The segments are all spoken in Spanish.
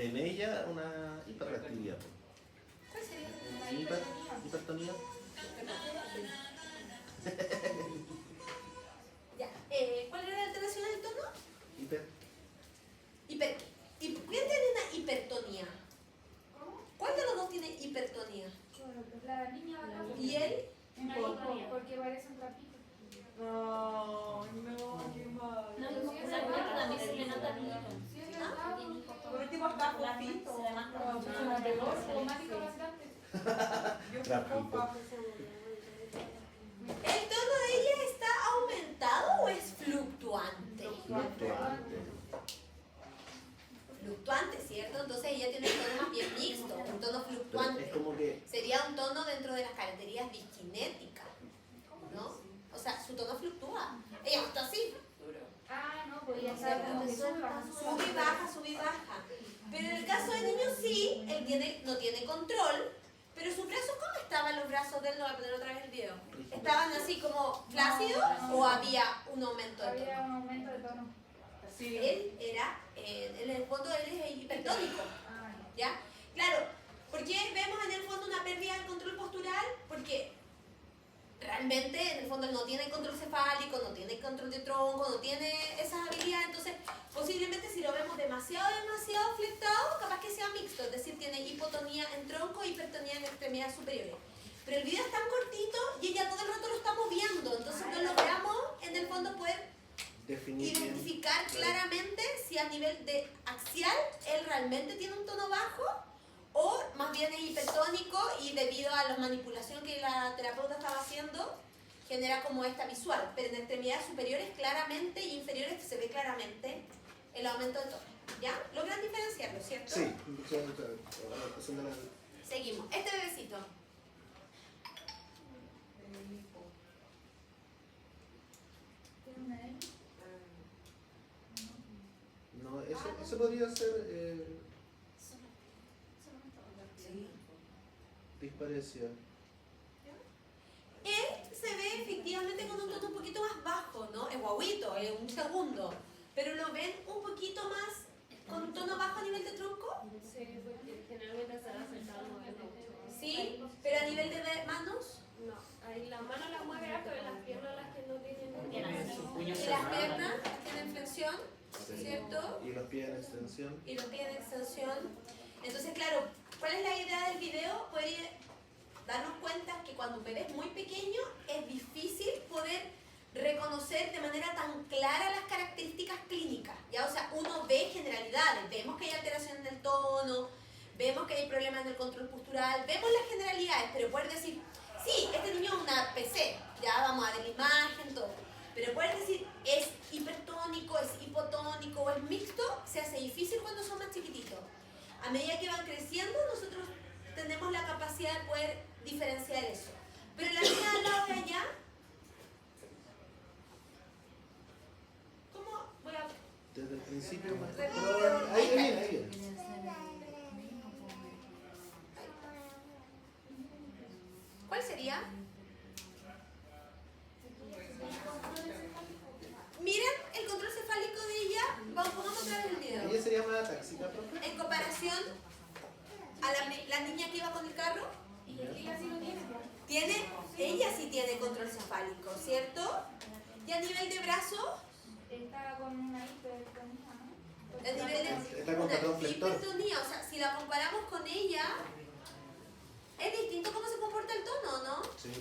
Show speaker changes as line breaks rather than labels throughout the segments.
en ella una hiperreactividad.
¿Cuál sería?
Hipertonía.
Ya. ¿Cuál era la alteración del tono?
Hiper.
¿Quién tiene una hipertonía? ¿Cuál de los dos tiene hipertonía?
La niña va a
¿Y él?
porque parece un trapito.
No, qué mal.
No, también se le nota niño.
Sí, es verdad.
Por último está fofito. ¿El tono de ella está aumentado o es fluctuante? Fluctuante, ¿cierto? Entonces ella tiene un tono más bien mixto, un tono fluctuante.
Es como que
Sería un tono dentro de las características disquinéticas, ¿no? O sea, su tono fluctúa. Ella no está así.
Ah, no, podía estar como que sube,
Sube y baja. Pero en el caso del niño sí, él no tiene control, pero sus brazos, ¿cómo estaban los brazos de él? No voy a poner otra vez el video. ¿Estaban así como flácidos o había un aumento de
había
tono?
un aumento de tono.
Sí. Él era, en el fondo él es hipertónico,
Ah,
¿ya? Claro, ¿por qué vemos en el fondo una pérdida del control postural? Porque realmente en el fondo él no tiene control cefálico, no tiene control de tronco, no tiene esas habilidades, entonces posiblemente si lo vemos demasiado flectado, capaz que sea mixto, es decir, tiene hipotonía en tronco e hipertonía en extremidades superiores. Pero el video es tan cortito y ella todo el rato lo está moviendo, entonces no logramos en el fondo poder identificar claramente si a nivel de axial él realmente tiene un tono bajo o más bien es hipertónico y debido a la manipulación que la terapeuta estaba haciendo genera como esta visual, pero en extremidades superiores claramente y inferiores se ve claramente el aumento de tono. ¿Ya? ¿Logran diferenciarlo, cierto?
sí.
Seguimos. Este bebecito.
¿tiene una L?
No, eso podría ser disparesia.
Él se ve efectivamente con un tono un poquito más bajo, ¿no? Es guauito, es un segundo. Pero lo ven un poquito más con un tono bajo a nivel de tronco.
Sí, porque generalmente se ha sentado moviendo mucho.
Sí, pero a nivel de manos.
No, ahí las manos las mueve harto, pero las piernas las que no tienen.
Y las piernas tienen flexión, ¿cierto?
Y los pies en extensión.
Y los pies en extensión. Entonces, claro, ¿cuál es la idea del video? Poder darnos cuenta que cuando un bebé es muy pequeño es difícil poder reconocer de manera tan clara las características clínicas, ¿ya? O sea, uno ve generalidades, vemos que hay alteración en el tono, vemos que hay problemas en el control postural, vemos las generalidades, pero poder decir, sí, este niño es una PC, ya vamos a ver la imagen, todo, pero poder decir, es hipertónico, es hipotónico o es mixto, se hace difícil cuando son más chiquititos. A medida que van creciendo, nosotros tenemos la capacidad de poder diferenciar eso. Pero la niña al lado de allá, ¿cómo voy a...?
Desde el principio.
Repite.
Ahí viene.
¿Cuál sería? Miren el control cefálico de ella. Pongamos otra vez el video.
Ella sería más atáxica, profe.
En comparación a la niña que iba con el carro,
Y ella sí lo tiene.
ella sí tiene control cefálico, ¿cierto? Y a nivel de brazo,
Está con una hipertonía, ¿no?
el nivel de
Está con patrón flector.
hipertonía, o sea, si la comparamos con ella, es distinto cómo se comporta el tono, ¿no?
Sí.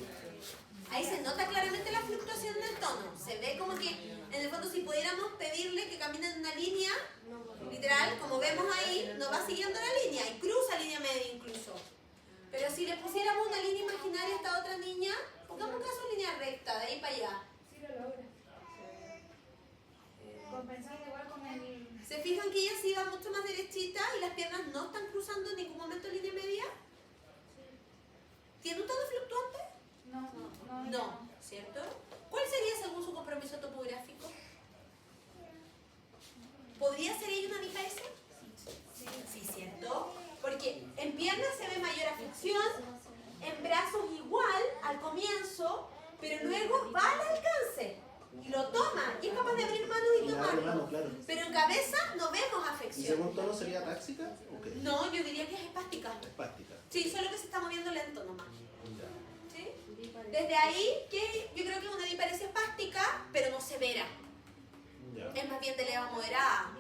Ahí se nota claramente la fluctuación del tono. Se ve como que, en el fondo, si pudiéramos pedirle que camine en una línea, literal, como vemos ahí, no va siguiendo la línea y cruza línea media incluso. Pero si le pusiéramos una línea imaginaria a esta otra niña, pongamos caso línea recta, de ahí para allá.
Sí lo logra. Compensando igual con el...
¿Se fijan que ella sí va mucho más derechita y las piernas no están cruzando en ningún momento línea media? ¿Tiene un tono fluctuante? No, ¿cierto? ¿Cuál sería según su compromiso topográfico? ¿Podría ser ella una hija esa? Sí, ¿cierto? Porque en piernas se ve mayor afección, en brazos igual al comienzo, pero luego va al alcance y lo toma y es capaz de abrir manos y
Y abre
tomarlo.
mano, claro.
Pero en cabeza no vemos
¿Y
afección.
según tono sería táxica? Ok.
No, yo diría que es espástica.
Espástica.
Sí, solo que se está moviendo lento nomás.
Ya.
¿Sí? Desde ahí que yo creo que es una diparesia espástica, pero no severa.
Ya.
Es más bien de leva moderada.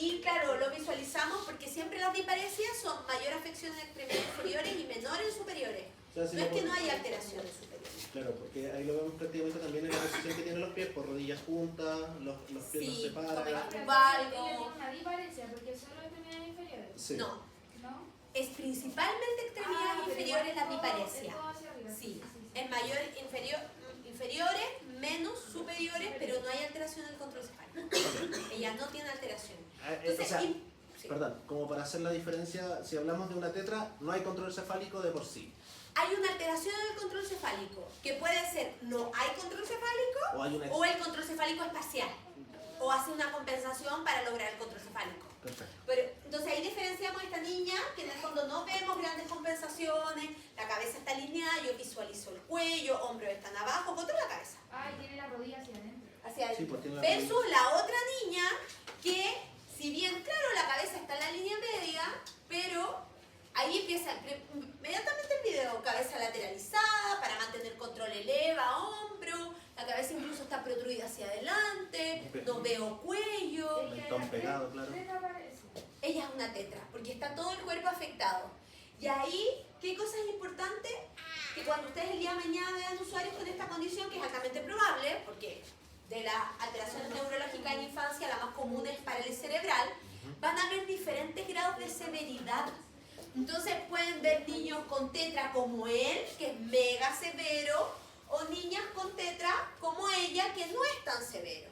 Y claro, lo visualizamos porque siempre las diparesias son mayor afección en extremidades inferiores y menor en superiores.
O sea, si
No
lo
es que
pon-
no haya alteraciones superiores.
Claro, porque ahí lo vemos prácticamente también en la posición que tienen los pies, por rodillas juntas, los pies
Sí,
los separan.
como-
Ella tiene una diferencia porque solo extremidades inferiores.
Sí.
No,
¿No?
es principalmente extremidades
pero
inferiores la
igual todo-
diparesia.
todo hacia arriba.
Sí, es mayor inferiores, menos superiores, pero no hay alteración en el control cefálico. Ella no tiene alteración. Entonces,
O sea,
sí.
perdón, como para hacer la diferencia, si hablamos de una tetra, no hay control cefálico de por sí.
Hay una alteración en el control cefálico, que puede ser no hay control cefálico
O hay una...
o el control cefálico es parcial, o hace una compensación para lograr el control cefálico.
Perfecto.
Pero, entonces ahí diferenciamos a esta niña, que en el fondo no vemos grandes compensaciones, la cabeza está alineada, yo visualizo el cuello, hombros están abajo, contra la cabeza,
Ah, y tiene la rodilla hacia adentro.
hacia
Sí, pues tiene la
versus la otra niña que, si bien claro la cabeza está en la línea media, pero ahí empieza inmediatamente el video, cabeza lateralizada para mantener control, eleva hombro, la cabeza incluso está protruida hacia adelante, no veo cuello.
Mentón pegado, claro.
Ella es una tetra, porque está todo el cuerpo afectado. Y ahí, ¿qué cosa es importante? Que cuando ustedes el día de mañana vean usuarios con esta condición, que es altamente probable, porque de las alteraciones neurológicas en infancia, la más común es parálisis cerebral, van a ver diferentes grados de severidad. Entonces pueden ver niños con tetra como él, que es mega severo, o niñas con tetra como ella, que no es tan severo.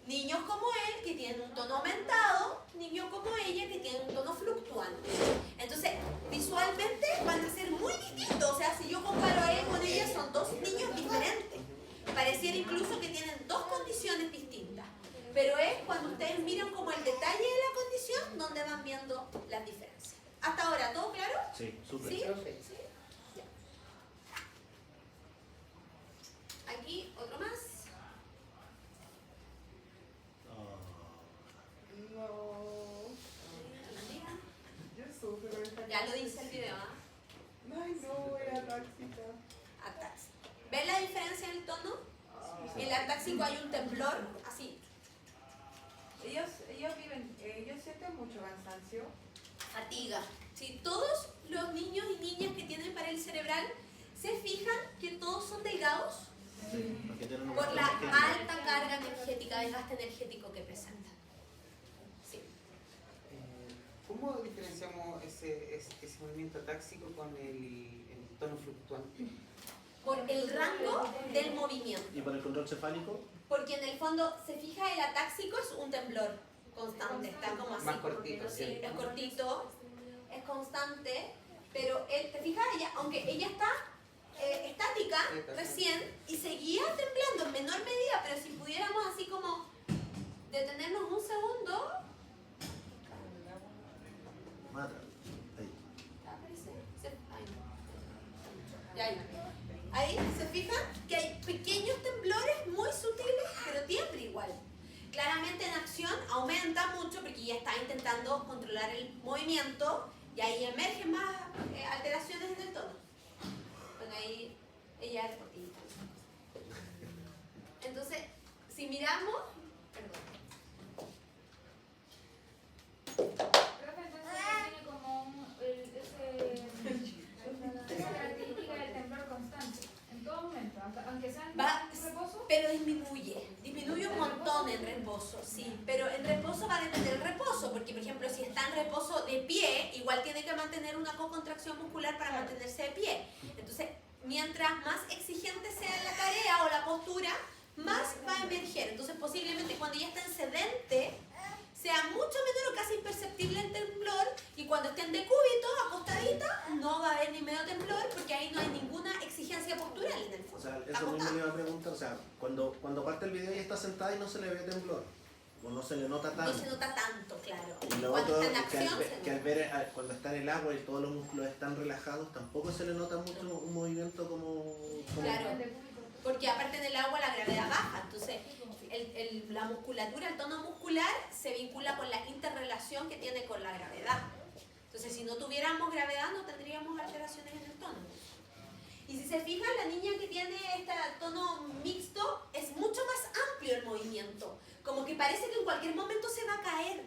Niños como él, que tienen un tono aumentado, niños como ella, que tienen un tono fluctuante. Entonces, visualmente van a ser muy distintos. O sea, si yo comparo a él con ella, son dos niños diferentes. Pareciera incluso que tienen dos condiciones distintas. Pero es cuando ustedes miran como el detalle de la condición, donde van viendo las diferencias. Hasta ahora, ¿todo claro?
Sí, súper.
¿Sí? ¿Sí? Ya. Aquí, otro más. Ya lo dice el video, ¿ah?
Ay, no, era táxica.
Atáxico. ¿Ven la diferencia en el tono? En el atáxico hay un temblor, así,
Ellos sienten mucho cansancio.
fatiga. Sí, todos los niños y niñas que tienen parálisis cerebral se fijan que todos son delgados
Sí, porque tienen una
por la
energética.
alta carga energética, desgaste energético que presentan. Sí.
¿Cómo diferenciamos ese movimiento táxico con el tono fluctuante?
Por el rango del movimiento.
Y para el control cefálico,
Porque en el fondo, se fija, el atáxico es un temblor constante, está como así.
Más cortito,
Sí,
¿cierto?
es cortito, es constante, pero él, te fijas, aunque ella está estática recién y seguía temblando en menor medida, pero si pudiéramos así como detenernos un segundo,
mata. Ahí.
¿aparece? Ay, no. Ya, ya. Ahí se fijan que hay pequeños temblores muy sutiles, pero tiembla igual. Claramente en acción aumenta mucho porque ya está intentando controlar el movimiento y ahí emergen más alteraciones en el tono. Bueno, ahí ella es cortita. Entonces, si miramos, perdón.
Profe, entonces tiene como esa característica del temblor constante, en todo momento, aunque sea en
Va-
reposo.
Pero disminuye un montón en reposo, sí, pero en reposo va a depender el reposo, porque por ejemplo si está en reposo de pie, igual tiene que mantener una cocontracción muscular para mantenerse de pie. Entonces, mientras más exigente sea la tarea o la postura, más va a emerger. Entonces, posiblemente cuando ya está en sedente, sea mucho menor o casi imperceptible el temblor, y cuando estén de cúbito, acostadita, no va a haber ni medio temblor, porque ahí no hay ninguna exigencia postural en el fondo.
O sea,
Está
eso mismo
acostada.
le iba a preguntar. O sea, cuando parte el video y está sentada y no se le ve temblor, o no se le nota
No
tanto.
se nota tanto, claro.
Y lo
Cuando
otro,
está en
que al,
acción,
ve-
se
que al
nota.
ver, cuando está en el agua y todos los músculos están relajados, tampoco se le nota mucho un movimiento como...
Claro. porque aparte en el agua la gravedad baja, entonces la musculatura, el tono muscular se vincula con la interrelación que tiene con la gravedad. Entonces si no tuviéramos gravedad no tendríamos alteraciones en el tono. Y si se fijan, la niña que tiene este tono mixto es mucho más amplio el movimiento, como que parece que en cualquier momento se va a caer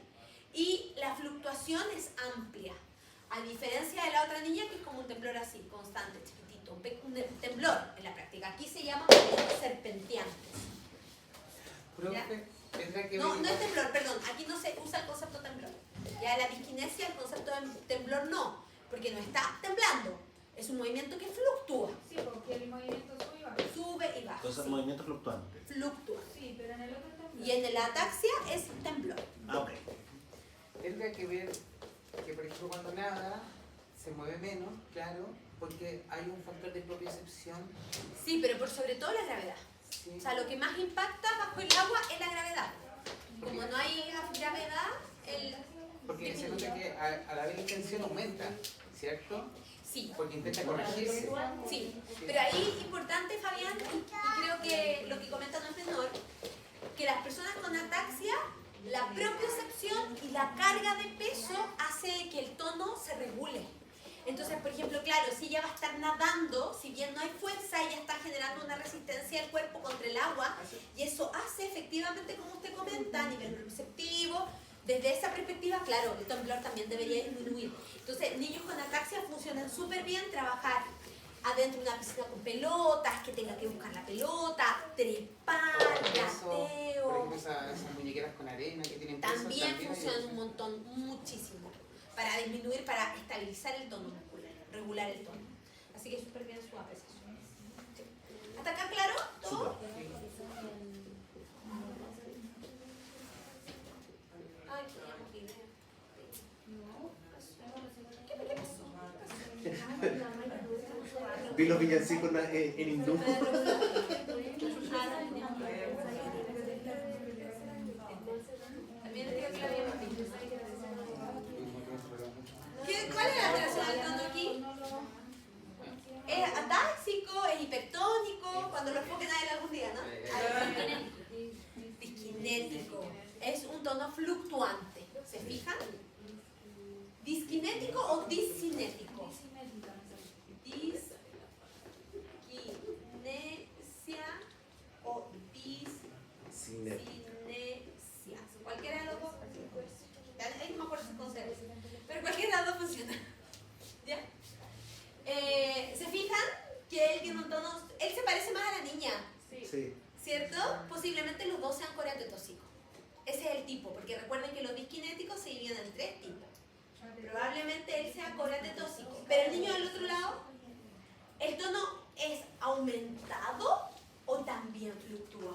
y la fluctuación es amplia, a diferencia de la otra niña que es como un temblor así, constante, chiquitito, un temblor en la práctica. Aquí se llama movimientos serpenteantes.
Profe, ¿tendrá que
No,
ver?
no es temblor, perdón, aquí no se usa el concepto temblor. Ya la disquinesia, el concepto de temblor no, porque no está temblando, es un movimiento que fluctúa,
Sí, porque el movimiento sube y baja.
sube y baja.
Entonces,
Sí,
movimiento fluctuante.
fluctúa.
Sí, pero en el otro también.
Y en la ataxia es temblor.
Ah, ok.
Tendrá que ver que, por ejemplo, cuando nada se mueve menos, claro, porque hay un factor de propiocepción.
Sí, pero por sobre todo la gravedad.
¿Sí?
O sea, lo que más impacta bajo el agua es la gravedad. Como no hay gravedad,
Porque se nota que a la vez la tensión aumenta, ¿cierto?
sí,
Porque intenta corregirse.
sí. Pero ahí es importante, Fabián, y creo que lo que comenta no es menor, que las personas con ataxia, la propiocepción y la carga de peso hace que el tono se regule. Entonces, por ejemplo, claro, si ella va a estar nadando, si bien no hay fuerza, ella está generando una resistencia del cuerpo contra el agua, y eso hace efectivamente, como usted comenta, a nivel receptivo. Desde esa perspectiva, claro, el temblor también debería disminuir. Entonces, niños con ataxia funcionan súper bien trabajar adentro de una piscina con pelotas, que tenga que buscar la pelota, trepar,
Por
gateo.
ejemplo, esas muñequeras con arena que tienen peso,
También
hay
funcionan
eso.
un montón, muchísimo, para disminuir, para estabilizar el tono muscular, regular el tono. Así que súper bien su apreciación. Sí. ¿Hasta acá claro? ¿Todo?
Súper.
Ay, teníamos idea. ¿Qué pasó?
Vi los villancicos en hindú.
También digo que la habíamos visto. ¿Cuál es la alteración del tono aquí? Es atáxico, es hipertónico, cuando lo enfoquen a él algún día, ¿no? Disquinético. Es un tono fluctuante. ¿Se fijan? ¿Disquinético o discinético? Disquinesia o
Cinético.
discinesia. Cualquiera de los dos. Ahí no me acuerdo cómo se dice. Pero cualquiera de los dos funciona. ¿Ya? ¿Se fijan que él tiene un tono? Él se parece más a la niña,
Sí.
¿cierto? Posiblemente los dos sean coreatetóxicos. Ese es el tipo, porque recuerden que los disquinéticos se dividen en 3 tipos. Probablemente él sea coreatetóxico. Pero el niño del otro lado, ¿el tono es aumentado o también fluctúa?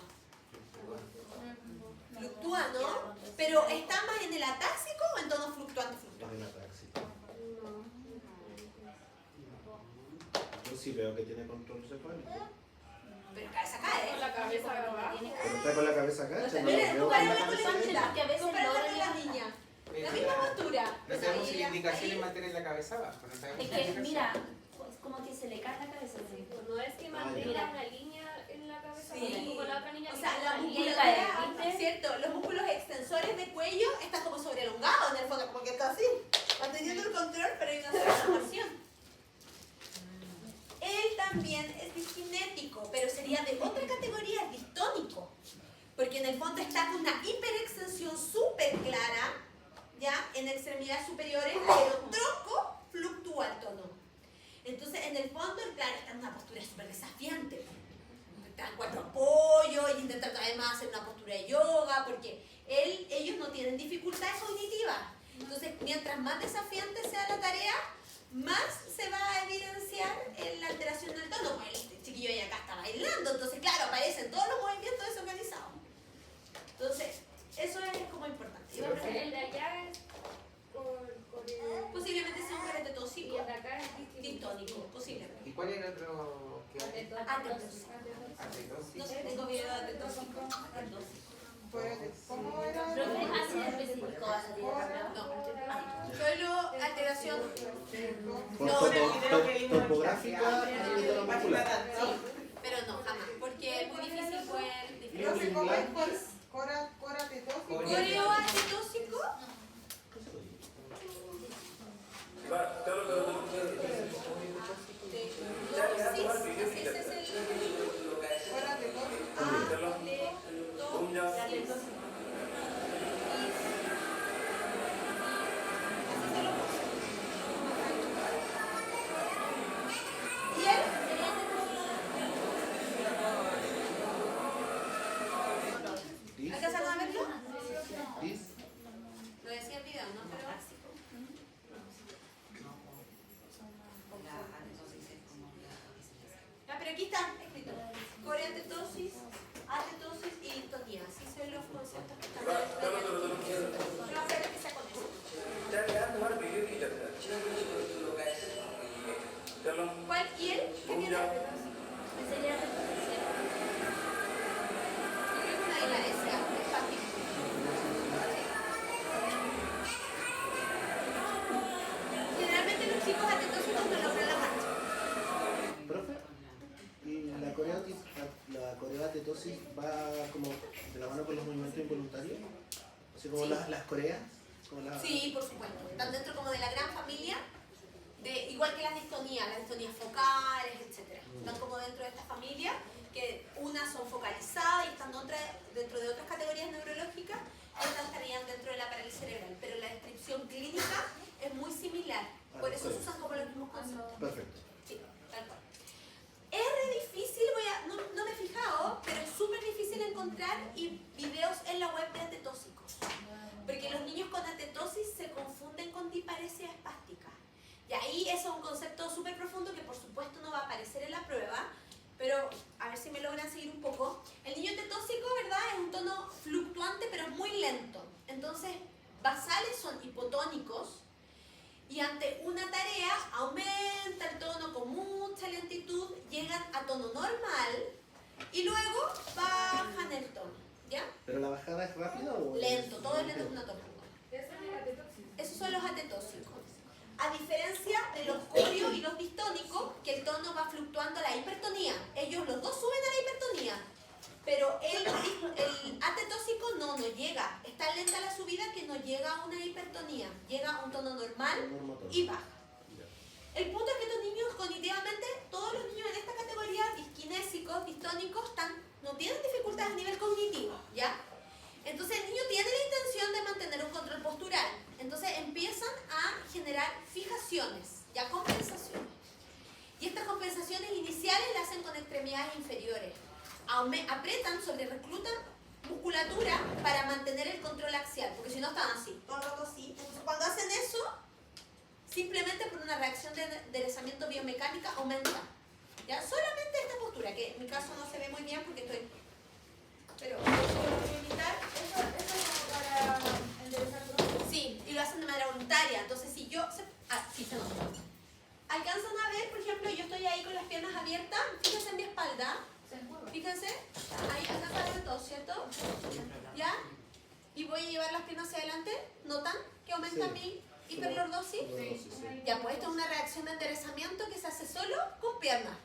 Fluctúa, ¿no? Pero ¿está más en el atáxico o en tono fluctuante?
Es el atáxico. Yo sí veo que tiene control cefálico.
Pero cabeza cae,
Con la cabeza abajo.
Pero está con la cabeza acá. yo no
Mira,
lo veo con
compárala
la
con
cabeza
la
acá.
niña.
Porque a veces
Compárala
logra
con la niña. La
Pero
misma postura.
no sabemos si la
Ahí,
indicación
ahí.
es mantener la cabeza abajo. No sabemos
Es
si la
que,
indicación.
mira, es como que se le cae la cabeza. ¿Sí?
No es que mantenga una línea en la cabeza,
Sí.
como la otra niña
O
que
sea,
tiene
la
una línea.
musculatura,
¿viste?
¿cierto? Los músculos extensores de cuello están como sobreelongados en el fondo, como que está así, manteniendo el control, pero hay una sobreelongación. Él también es discinético, pero sería de otra categoría, es distónico. Porque en el fondo está con una hiperextensión súper clara, ya, en extremidades superiores, pero tronco fluctúa el tono. Entonces, en el fondo, claro, está en una postura súper desafiante. Está en 4 apoyos y intenta además hacer una postura de yoga, porque ellos no tienen dificultades cognitivas. Entonces, mientras más desafiante sea la tarea, más se va a evidenciar en la alteración del tono. Pues el chiquillo ahí acá está bailando, entonces claro, aparecen todos los movimientos desorganizados. Entonces, eso es como importante. Yo creo
Entonces,
que
el de allá es por el...
posiblemente sea un
Y
caretetóxico
el de acá es
distónico, posiblemente.
¿Y cuál era el otro que hay?
Atetóxico. No sé, tengo video de atetóxico.
¿Cómo era?
Pero es así de específico a la dieta.
No, solo alteración.
Por topográfica y muscular.
Sí, pero no, jamás. ¿Por qué?
Cora tetóxico.
Coreo atetóxico. Ese es el
Cora tetóxico.
¿Y él?
Dis,
¿Alcanzaron a verlo?
dis,
Lo decía el video, ¿no? Pero ya, pero aquí está escrito. Coreatetosis, atetosis y distonía. Así son los conceptos que están dentro de la. Pero hacer que sea con eso. ¿Cuál? ¿Y él? ¿Qué tiene?
Sería
Yo creo que una dilaresia, es fácil. Generalmente los chicos atetósicos no logran la marcha.
profe. Y la coreatetosis va como de la mano con los movimientos involuntarios. Así como
Sí.
las coreas. Como
Sí, por supuesto. Están dentro como de la gran familia, igual que las distonías focales, etc. Están como dentro de esta familia, que unas son focalizadas y están dentro de otras categorías neurológicas, otras estarían dentro de la parálisis cerebral. Pero la descripción clínica es muy similar. Por eso se usan como los mismos conceptos.
Perfecto.
Sí, tal cual. Es re difícil, no me he fijado, pero es súper difícil encontrar videos en la web de atetósicos. Porque los niños con atetosis se confunden con diparesia espástica. Y ahí eso es un concepto súper profundo que por supuesto no va a aparecer en la prueba, pero a ver si me logran seguir un poco. El niño tetósico, ¿verdad? Es un tono fluctuante, pero es muy lento. Entonces, basales son hipotónicos y ante una tarea aumenta el tono con mucha lentitud, llegan a tono normal y luego bajan el tono, ¿ya?
¿Pero la bajada es rápida o...?
Lento, todo es lento, una tono.
Esa es la atetóxica.
Esos son los atetósicos. A diferencia de los corios y los distónicos, que el tono va fluctuando a la hipertonía. Ellos los dos suben a la hipertonía, pero el atetósico no llega. Es tan lenta la subida que no llega a una hipertonía. Llega a un tono normal y baja. El punto es que estos niños cognitivamente, todos los niños en esta categoría, disquinésicos, distónicos, no tienen dificultades a nivel cognitivo, ¿ya? Entonces el niño tiene la intención de mantener un control postural. Entonces empiezan a generar fijaciones, ya compensaciones. Y estas compensaciones iniciales las hacen con extremidades inferiores. Apretan, reclutan musculatura para mantener el control axial, porque si no están así, todo el rato así. Entonces cuando hacen eso, simplemente por una reacción de enderezamiento biomecánica aumenta. ¿Ya? Solamente esta postura, que en mi caso no se ve muy bien porque estoy... Pero voy a imitar.
Eso es como para enderezar todo.
Sí, y lo hacen de manera voluntaria. Entonces, si yo... sí, se nota. ¿Alcanzan a ver, por ejemplo, yo estoy ahí con las piernas abiertas? Fíjense en mi espalda.
Se enjuaga.
Fíjense. Ahí alcanzan a ver todo, ¿cierto? ¿Ya? Y voy a llevar las piernas hacia adelante. ¿Notan que aumenta mi hiperlordosis? Ya, pues esto es una reacción de enderezamiento que se hace solo con piernas.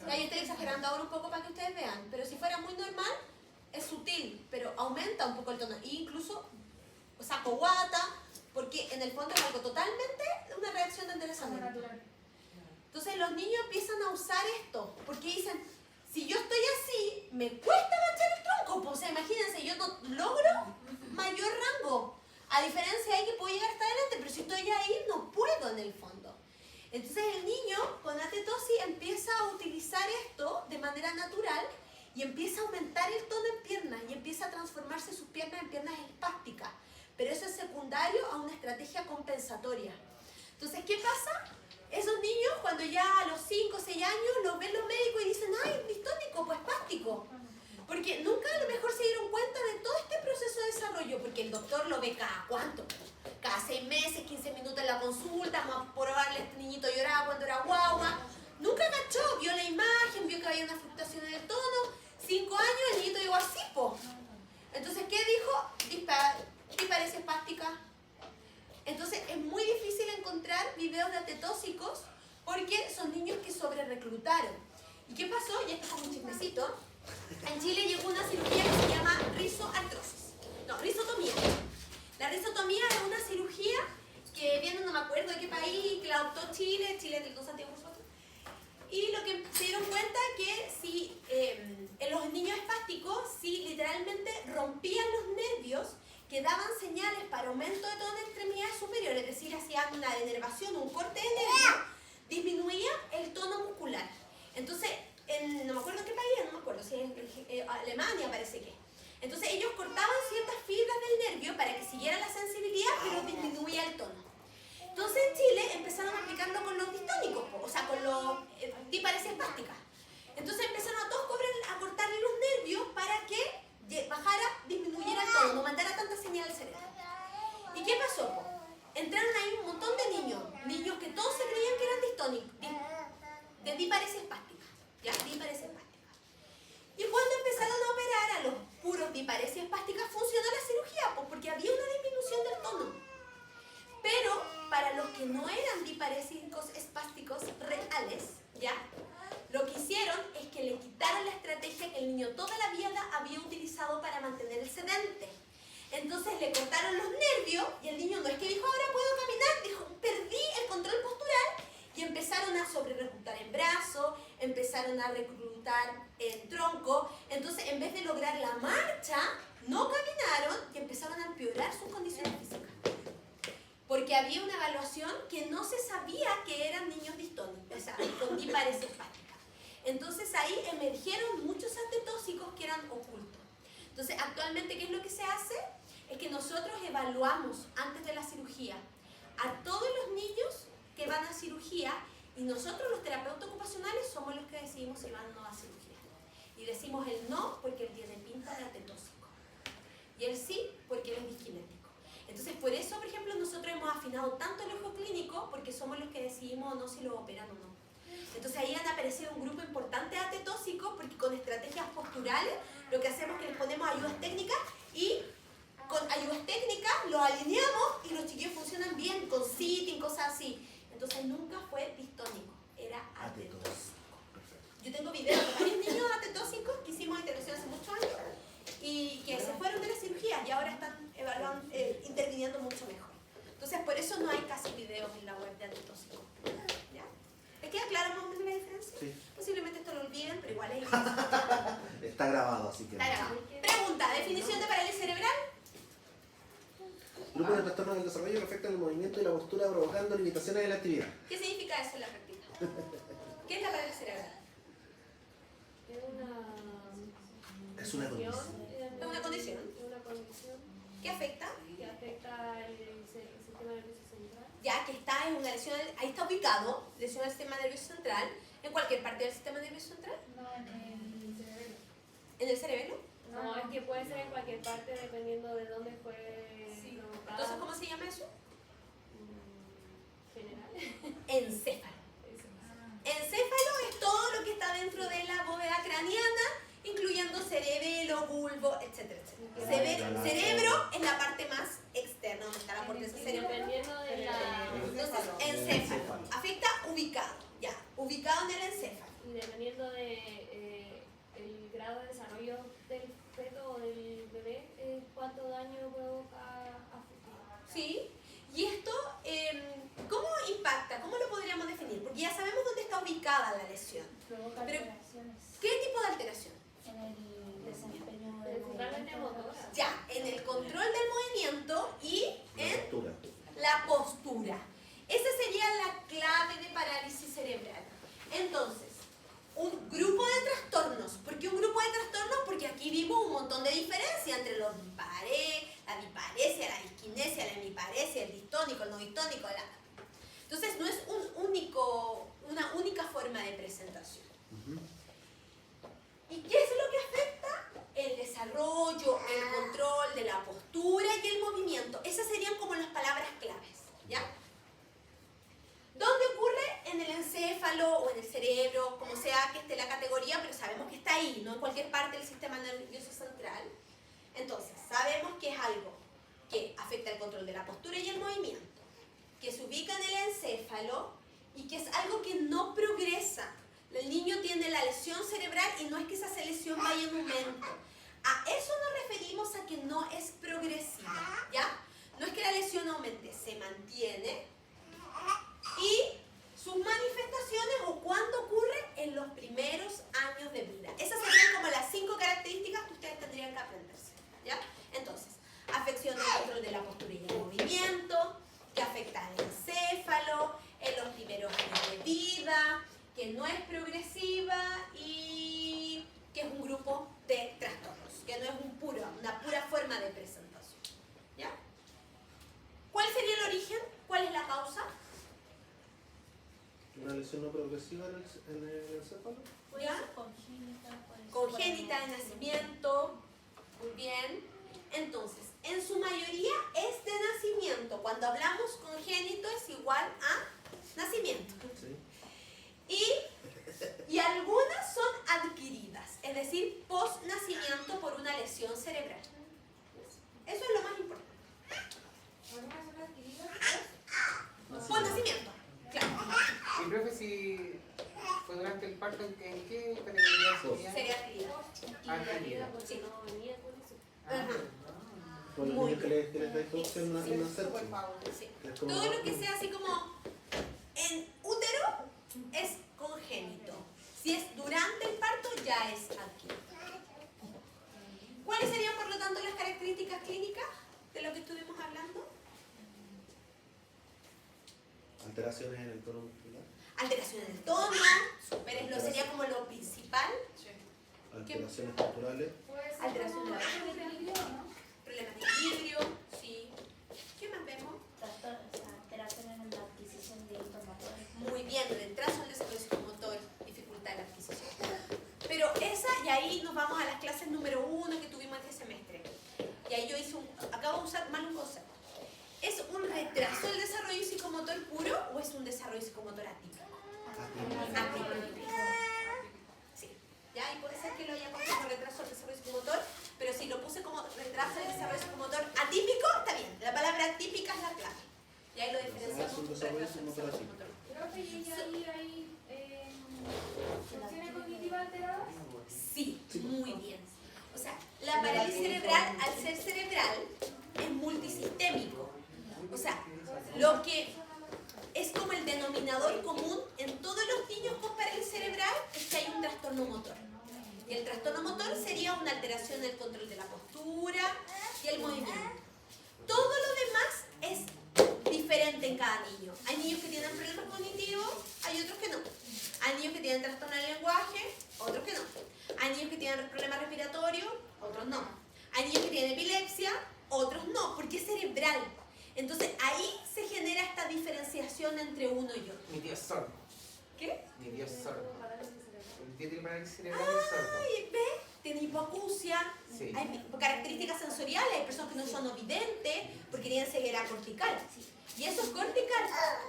Ya, yo estoy exagerando ahora un poco para que ustedes vean. Pero si fuera muy normal, es sutil, pero aumenta un poco el tono. E incluso saco guata, porque en el fondo es algo totalmente una reacción de
Algo
enderezamiento.
natural.
Entonces los niños empiezan a usar esto, porque dicen, si yo estoy así, me cuesta agachar el tronco. Pues, o sea, imagínense, yo no logro mayor rango. A diferencia de que puedo llegar hasta adelante, pero si estoy ahí, no puedo en el fondo. Entonces el niño con atetosis empieza a utilizar esto de manera natural y empieza a aumentar el tono en piernas y empieza a transformarse sus piernas en piernas espásticas. Pero eso es secundario a una estrategia compensatoria. Entonces, ¿qué pasa? Esos niños, cuando ya a los 5 o 6 años, los ven los médicos y dicen, ¡ay, distónico, pues espástico! Porque nunca a lo mejor se dieron cuenta de todo este proceso de desarrollo, porque el doctor lo ve cada cuánto, cada 6 meses, 15 minutos en la consulta, vamos a probarle, este niñito lloraba cuando era guagua. Nunca cachó, vio la imagen, vio que había una fluctuación en el tono. 5 años, el niñito llegó así, po. Entonces, ¿qué dijo? Disparesia espástica. Entonces, es muy difícil encontrar videos de atetósicos porque son niños que sobre reclutaron. ¿Y qué pasó? Y esto es como un chismecito. en Chile llegó una cirugía que se llama risotomía. La risotomía es una cirugía que viene, no me acuerdo de qué país, que la adoptó Chile del dos Santiago, por supuesto. Y lo que se dieron cuenta que si en los niños espásticos, si literalmente rompían los nervios, que daban señales para aumento de tono en extremidades superiores, es decir, hacían una denervación, un corte de nervio, disminuía el tono muscular. Entonces, no me acuerdo en qué país, no me acuerdo, si es Alemania parece que. Entonces ellos cortaban ciertas fibras del nervio para que siguiera la sensibilidad, pero disminuía el tono. Entonces en Chile empezaron a aplicarlo con los distónicos, o sea, con los dípares espásticas. Entonces empezaron a todos a cortarle los nervios para que bajara, disminuyera el tono, no mandara tanta señal al cerebro. ¿Y qué pasó? Entraron ahí un montón de niños que todos se creían que eran distónicos, de dípares espásticas, ¿ya? Dípares espásticas. Y cuando empezaron a operar a los puros dípares espásticas, funcionó la cirugía, pues porque había una disminución del tono. Pero para los que no eran diparésicos espásticos reales, ¿ya? Lo que hicieron es que le quitaron la estrategia que el niño toda la vida había utilizado para mantener el sedente. Entonces le cortaron los nervios y el niño no es que dijo, ahora puedo caminar, dijo, perdí el control postural, y empezaron a sobre-reclutar en brazo, empezaron a reclutar en tronco. Entonces, en vez de lograr la marcha, no caminaron y empezaron a empeorar sus condiciones físicas. Porque había una evaluación que no se sabía que eran niños distónicos, o sea, con dípares espásticas. Entonces, ahí emergieron muchos atetóxicos que eran ocultos. Entonces, actualmente, ¿qué es lo que se hace? Es que nosotros evaluamos antes de la cirugía a todos los niños que van a cirugía, y nosotros los terapeutas ocupacionales somos los que decidimos si van o no a cirugía. Y decimos el no porque él tiene pinta de atetóxico y el sí porque él es disquinético. Entonces por eso, por ejemplo, nosotros hemos afinado tanto el ojo clínico porque somos los que decidimos no si lo operan o no. Entonces ahí han aparecido un grupo importante de atetóxicos porque con estrategias posturales lo que hacemos es que les ponemos ayudas técnicas y con ayudas técnicas los alineamos y los chiquillos funcionan bien con sitting, cosas así. Entonces nunca fue distónico, era atetóxico. Yo tengo videos de varios niños atetóxicos que hicimos intervención hace muchos años y que se fueron de la cirugía y ahora están interviniendo mucho mejor. Entonces por eso no hay casi videos en la web de atetóxicos. ¿Ya? ¿Les queda claro más o menos la diferencia?
Sí.
Posiblemente esto lo olviden, pero igual es
Está grabado, así que...
Está grabado. Pregunta, definición de parálisis cerebral.
Grupo de trastornos del desarrollo que afectan el movimiento y la postura provocando limitaciones en la actividad.
¿Qué significa eso en la práctica? ¿Qué es la parálisis cerebral?
Es una condición.
Es una condición.
Es una condición
¿Qué afecta?
que afecta el sistema nervioso central.
Ya que está en una lesión, ahí está ubicado, lesión del sistema nervioso central, en cualquier parte del sistema nervioso central,
No, en el cerebro.
en el cerebro.
No, es que puede ser en cualquier parte dependiendo de dónde fue provocada.
Entonces, ¿cómo se llama eso?
General.
Encéfalo. Encéfalo es todo lo que está dentro de la bóveda craneana, incluyendo cerebelo, bulbo, etcétera, etcétera. Cerebro es la parte más externa, donde está la corteza cerebral.
Dependiendo de la...
Entonces, encéfalo. Afecta ubicado, ya, ubicado en el encéfalo.
Y dependiendo de el grado de desarrollo del feto o del bebé, cuánto daño provoca a futuro.
¿Sí? Y esto, ¿cómo impacta? ¿Cómo lo podríamos definir? Porque ya sabemos dónde está ubicada la lesión.
Provoca
Pero,
alteraciones
¿qué tipo de alteración?
en el desempeño del
Principalmente
movimiento.
motora.
Ya, en el control del movimiento y
La
en
postura.
la postura. Esa sería la clave de parálisis cerebral. Entonces, un grupo de trastornos. ¿Por qué un grupo de trastornos? Porque aquí vimos un montón de diferencia entre los dipares, la diparesia, la disquinesia, la hemiparesia, el distónico, el no distónico. Entonces, no es una única forma de presentación. ¿Y qué es lo que afecta? El desarrollo, el control de la postura y el movimiento. Esas serían como las palabras claves, ¿ya? ¿Dónde ocurre? En el encéfalo o en el cerebro, como sea que esté la categoría, pero sabemos que está ahí, no en cualquier parte del sistema nervioso central. Entonces, sabemos que es algo que afecta el control de la postura y el movimiento, que se ubica en el encéfalo y que es algo que no progresa. El niño tiene la lesión cerebral y no es que esa lesión vaya en aumento. A eso nos referimos a que no es progresiva, ¿ya? No es que la lesión aumente, se mantiene y sus manifestaciones o cuándo ocurre en los primeros años de vida. Esas serían como las 5 características que ustedes tendrían que aprenderse, ¿ya? Entonces, afección del control de la postura y el movimiento, que afecta al encéfalo en los primeros años de vida, que no es progresiva y que es un grupo de trastornos, que no es una pura forma de presentación, ¿ya? ¿Cuál sería el origen? ¿Cuál es la causa?
Una lesión no progresiva en el encéfalo.
¿Ya? Congénita de nacimiento. Muy bien. Entonces, en su mayoría es de nacimiento. Cuando hablamos congénito es igual a nacimiento.
Sí.
Y algunas son adquiridas, es decir, post-nacimiento por una lesión cerebral. Eso es lo más importante.
¿Algunas son adquiridas?
Post-nacimiento, claro.
Y profe, si fue durante el parto, ¿en qué categoría sería?
Sería adquirida.
Adquirida.
Porque
Sí.
no venía con eso.
Ah,
Por los
Muy
niños que les da ictus en nacer.
Sí.
Es como-
Todo lo que sea así como en útero es congénito. Si es durante el parto, ya es adquirido. ¿Cuáles serían, por lo tanto, las características clínicas de lo que estuvimos hablando?
Alteraciones en el tono muscular,
Alteraciones del tono, supérenlo, sería como lo principal.
alteraciones posturales,
Puede ser
Alteración
como
de la
un equilibrio, ¿no?
Problemas de equilibrio, sí. ¿Qué más vemos?
Alteraciones en la adquisición de hitos motores.
Muy bien, retraso en el desarrollo psicomotor, dificultad en la adquisición. Pero esa, y ahí nos vamos a las clases número 1 que tuvimos este semestre. Y ahí yo acabo de usar mal un concepto. ¿Es un retraso del desarrollo psicomotor puro o es un desarrollo psicomotor atípico? Atípico. Sí. Ya, y puede ser que lo haya puesto como retraso del desarrollo psicomotor, pero si lo puse como retraso del desarrollo psicomotor atípico, está bien. La palabra atípica es la clave. Y ahí lo diferenciamos
Es un
con
desarrollo
retraso del
psicomotor
desarrollo psicomotor.
Profe, ¿y ahí hay funciones cognitivas alteradas?
Sí, muy bien. O sea, la parálisis cerebral, al ser cerebral, es multisistémico. O sea, lo que es como el denominador común en todos los niños con parálisis cerebral es que hay un trastorno motor. Y el trastorno motor sería una alteración del control de la postura y el movimiento. Todo lo demás es diferente en cada niño. Hay niños que tienen problemas cognitivos, hay otros que no. Hay niños que tienen trastorno del lenguaje, otros que no. Hay niños que tienen problemas respiratorios, otros no. Hay niños que tienen epilepsia, otros no, porque es cerebral. Entonces ahí se genera esta diferenciación entre uno y otro.
mi tío es sordo.
¿Qué?
Mi tío es sordo.
Parálisis cerebral.
El tío tiene parálisis cerebral y es sordo.
Ay, ¿ve? Tiene hipoacusia,
Sí.
hay características sensoriales, hay personas que no son ovidentes porque tienen ceguera cortical. Y eso es cortical.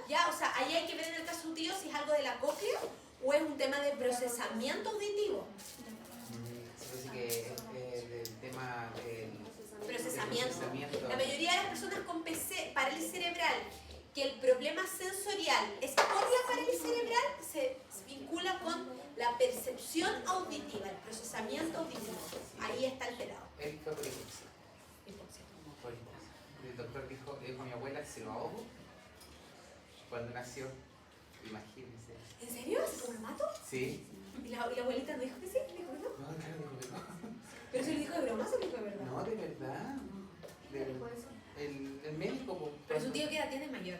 Ya, o sea, ahí hay que ver en el caso de un tío si es algo de la cóclea o es un tema de procesamiento auditivo.
Así que el tema del
Procesamiento.
procesamiento.
La mayoría de las personas con parálisis cerebral, que el problema sensorial es por la parálisis cerebral, se vincula con la percepción auditiva, el procesamiento auditivo. Ahí está alterado.
Él fue por hipoxia. Por hipoxia. El doctor dijo a mi abuela que se lo ahogo cuando nació. Imagínense.
¿En serio? ¿Cómo lo mato?
Sí.
¿Y la abuelita no dijo que sí? ¿Dijo que no?
No, claro, dijo que no.
¿Pero se lo dijo de broma o se lo dijo de verdad?
No, de verdad. El médico pues,
Pero su tío que edad tiene mayor.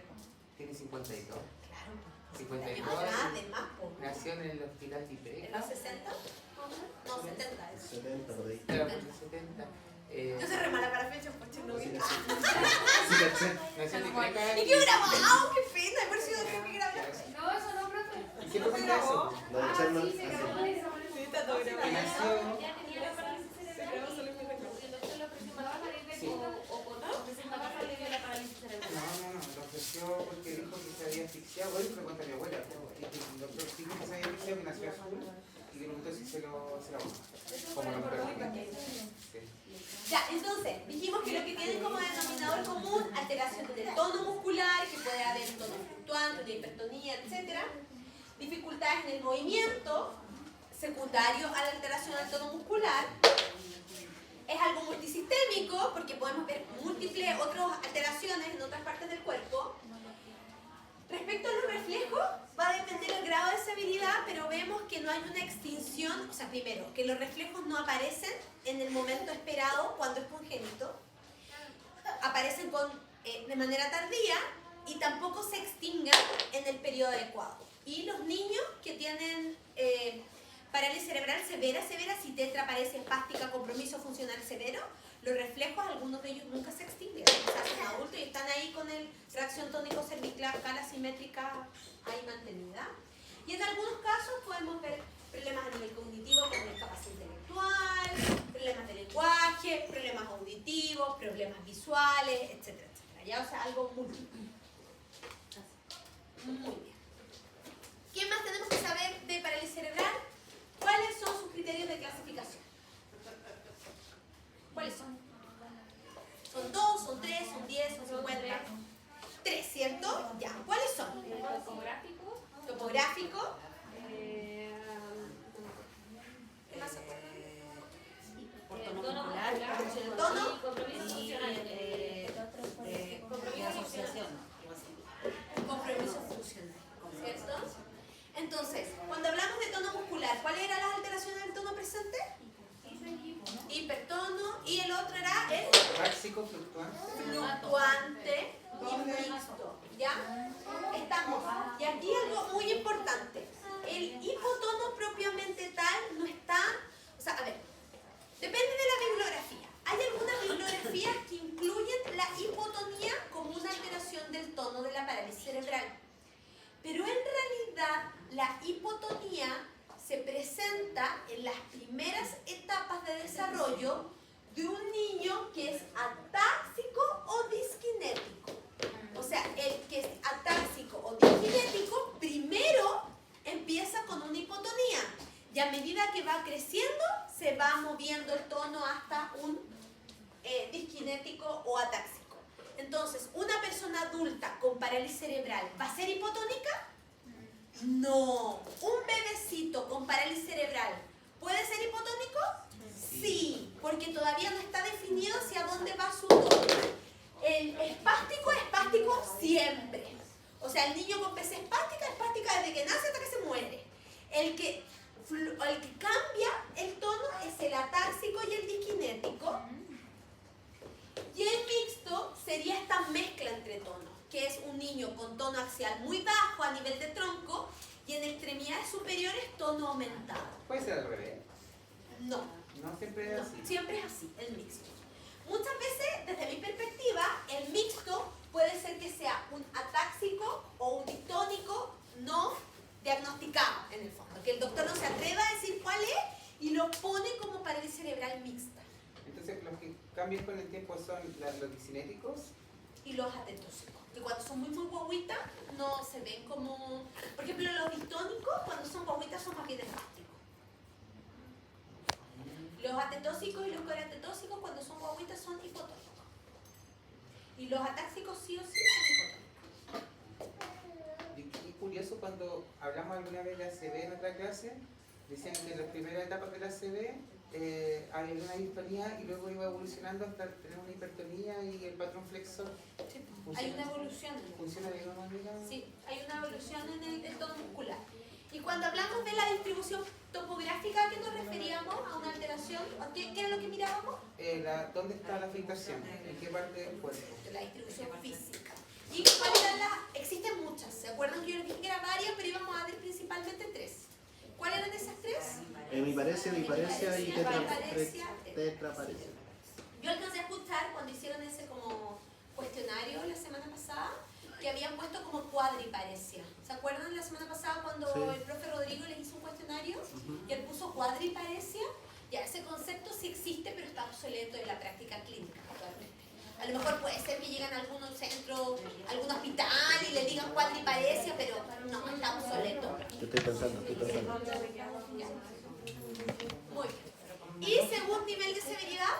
tiene 52.
Claro.
52.
Además, po.
Nació en el hospital
¿En
Tipeca.
los 60? No, 70 es.
70 por ahí.
Claro, por los 70.
Yo soy re mala para fechas, pues no vi.
Sí, caché.
Nació en Tipeca.
¿Y qué grabado? ¡Qué pena! Haber sido que grabado.
No, eso no, profe.
¿Qué pregunta eso?
La de
Ah,
Charma.
sí, se grabó en esa manera.
Que nació.
Ya tenía la parálisis cerebral y el doctor le ofreció
Va a salir de
Sí.
todo.
o presentaba salir de la parálisis cerebral.
No, lo ofreció porque dijo que se había asfixiado. Hoy me cuenta mi abuela. Y que el doctor dijo que se había asfixiado, que nació azul. Y le preguntó si se lo vamos. Como lo Sí.
Ya, entonces, dijimos que lo que tienen como denominador común, alteración del tono muscular, que puede haber un tono fluctuante, una hipertonía, etc. dificultades en el movimiento, secundario a la alteración del tono muscular. Es algo multisistémico porque podemos ver múltiples otras alteraciones en otras partes del cuerpo. Respecto a los reflejos, va a depender del grado de severidad, pero vemos que no hay una extinción, o sea, primero, que los reflejos no aparecen en el momento esperado cuando es congénito, aparecen de manera tardía y tampoco se extingan en el periodo adecuado. Y los niños que tienen parálisis cerebral severa, si tetraparesia espástica, compromiso funcional severo, los reflejos, algunos de ellos nunca se extinguen. O sea, son adultos y están ahí con el reacción tónico-cervical asimétrica ahí mantenida. Y en algunos casos podemos ver problemas a nivel cognitivo como discapacidad intelectual, problemas de lenguaje, problemas auditivos, problemas visuales, etcétera, etcétera. ¿Ya? O sea, algo múltiple. Muy bien. ¿Qué más tenemos que saber de parálisis cerebral? ¿Cuáles son sus criterios de clasificación? ¿Cuáles son? ¿Son 2, son 3, son 10, son 50? 3, ¿cierto? Ya. ¿Cuáles son?
Topográfico.
Topográfico. ¿Qué más se acuerdan?
Tono muscular.
El tono.
Y compromiso funcional. Compromiso
asociación.
Compromiso funcional. ¿Cierto? Entonces, cuando hablamos de tono muscular, ¿cuáles eran las alteraciones del tono presente? Hipertono, y el otro era el
Básico, fluctuante.
fluctuante y mixto. ¿Ya? Estamos. Y aquí algo muy importante. El hipotono propiamente tal no está. O sea, a ver, depende de la bibliografía. Hay algunas bibliografías que incluyen la hipotonía como una alteración del tono de la parálisis cerebral. Pero en realidad la hipotonía se presenta en las primeras etapas de desarrollo de un niño que es atáxico o disquinético. O sea, el que es atáxico o disquinético primero empieza con una hipotonía y a medida que va creciendo se va moviendo el tono hasta un disquinético o atáxico. Entonces, ¿una persona adulta con parálisis cerebral va a ser hipotónica? No. ¿Un bebecito con parálisis cerebral puede ser hipotónico? Sí, porque todavía no está definido hacia dónde va su tono. El espástico es espástico siempre. O sea, el niño con PC espástica desde que nace hasta que se muere. El que cambia el tono es el atáxico y el disquinético. Y el mixto sería esta mezcla entre tonos, que es un niño con tono axial muy bajo a nivel de tronco y en extremidades superiores tono aumentado.
¿Puede ser al revés?
No,
No siempre es
no,
así.
siempre es así, el mixto. Muchas veces, desde mi perspectiva, el mixto puede ser que sea un atáxico o un distónico no diagnosticado, en el fondo. Que el doctor no se atreva a decir cuál es y lo pone como parálisis cerebral mixta.
Entonces, los que cambian con el tiempo son los discinéticos.
Y los atetóxicos, que cuando son muy guaguitas no se ven como... Por ejemplo, los distónicos cuando son guaguitas son más bien espásticos. Los atetóxicos y los coreatetóxicos cuando son guaguitas son hipotónicos. Y los atáxicos sí o sí son hipotónicos.
Y curioso, cuando hablamos alguna vez de ACV en otra clase, decían que en las primeras etapas de la ACV había una distonía y luego iba evolucionando hasta tener una hipertonía y el patrón flexor.
Sí, hay una evolución.
¿Funciona de una manera?
Sí, hay una evolución en el tono muscular. Y cuando hablamos de la distribución topográfica, ¿a qué nos referíamos? ¿A una alteración? ¿Qué era lo que mirábamos?
¿Dónde está la afectación? ¿En qué parte del cuerpo?
De la distribución física. ¿Y cuáles eran las? Existen muchas. ¿Se acuerdan que yo les dije que eran varias, pero íbamos a ver principalmente 3? ¿Cuáles eran esas 3?
Hemiparesia, biparesia y
Biparesia,
tetraparesia.
Yo alcancé a escuchar cuando hicieron ese como cuestionario la semana pasada que habían puesto como cuadriparesia. ¿Se acuerdan la semana pasada cuando
Sí.
el profe Rodrigo les hizo un cuestionario y él puso cuadriparesia? Ya, ese concepto sí existe, pero está obsoleto en la práctica clínica actualmente. A lo mejor puede ser que lleguen a algún centro, algún hospital y le digan cuadriparesia, pero no, está obsoleto.
Estoy pensando.
Ya. Muy bien. Y según nivel de severidad,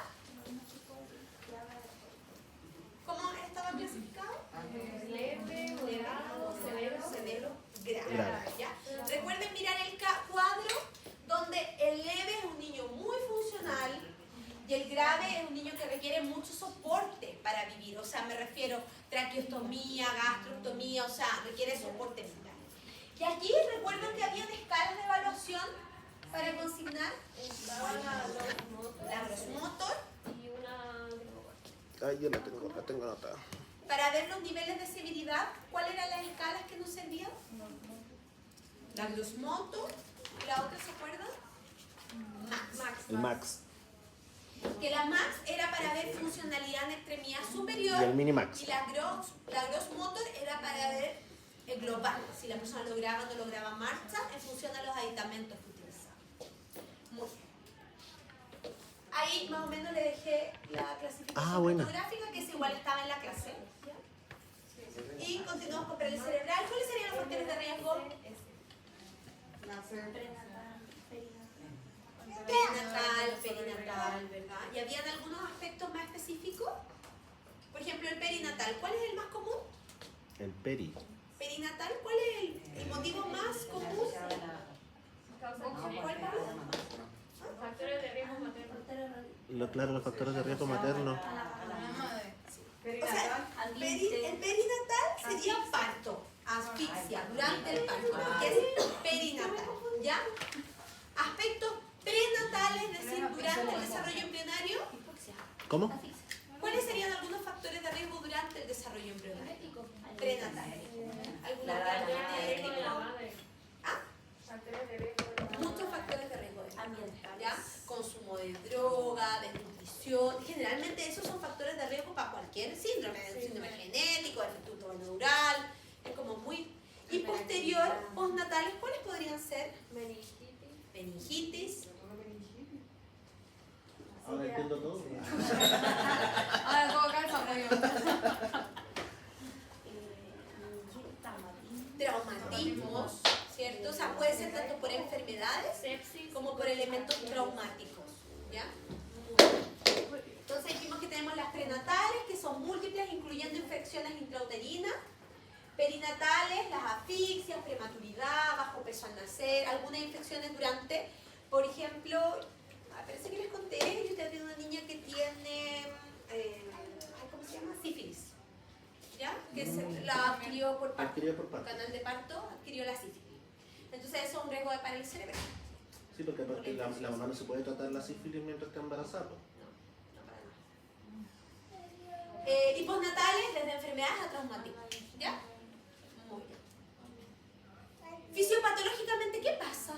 ¿cómo estaba clasificado?
Leve, moderado, severo.
Grave.
Grave.
¿Ya? para vivir. O sea, me refiero traqueostomía, gastrostomía, o sea, requiere soporte vital. Y aquí recuerdan que habían escalas de evaluación para consignar la gross motor
Y una global.
Ah, yo la tengo anotada.
para ver los niveles de severidad. ¿Cuáles eran las escalas que nos servían? La gross motor, y la otra, ¿se acuerdan? Max.
El max
Que la max era para ver funcionalidad en extremidad superior.
y el minimax.
Y la gross motor era para ver el global, si la persona lograba o no lograba marcha en función a los aditamentos que utilizaba. Muy bien. Ahí más o menos le dejé la clasificación
buena.
fotográfica, que es igual estaba en la clase. Y continuamos con parálisis cerebral. ¿Cuáles serían los factores de riesgo? Perinatal, ¿verdad? ¿Y habían algunos aspectos más específicos? Por ejemplo, el perinatal, ¿cuál es el más común?
El peri.
Perinatal, ¿cuál es el motivo más común? ¿Cuál, Pablo?
Factores de riesgo materno.
Claro, los factores de riesgo materno.
O sea, el perinatal sería parto, asfixia, durante el parto, porque es perinatal, ¿ya? Aspectos prenatales, es decir, durante el desarrollo embrionario.
¿Cómo?
¿Cuáles serían algunos factores de riesgo durante el desarrollo embrionario? Prenatales. ¿Alguna
Factores de riesgo de la
riesgo?
madre.
¿Ah?
Factores de riesgo de la madre.
Muchos factores de riesgo ambiental, ¿ya? Consumo de droga, desnutrición. Generalmente esos son factores de riesgo para cualquier síndrome genético, defecto neural. Es como muy... Y posterior, postnatales, ¿cuáles podrían ser? Meningitis.
Ahora entiendo todo.
Ahora todo calza,
Traumatismos, ¿cierto? O sea, puede ser tanto por enfermedades
Sepsis.
como por elementos traumáticos, ¿ya? Entonces dijimos que tenemos las prenatales, que son múltiples, incluyendo infecciones intrauterinas, perinatales, las asfixias, prematuridad, bajo peso al nacer, algunas infecciones durante, por ejemplo, parece que les conté, yo tengo una niña que tiene, ¿cómo se llama? Sífilis, ¿ya? Que la adquirió por parto.
Adquirió por parto.
Canal de parto adquirió la sífilis. Entonces eso es un riesgo de parálisis cerebral.
Sí, porque aparte la mamá no se puede tratar la sífilis mientras está embarazada.
No para nada. Y postnatales, desde enfermedades a traumáticos. ¿Ya? Muy bien. Fisiopatológicamente, ¿qué pasa?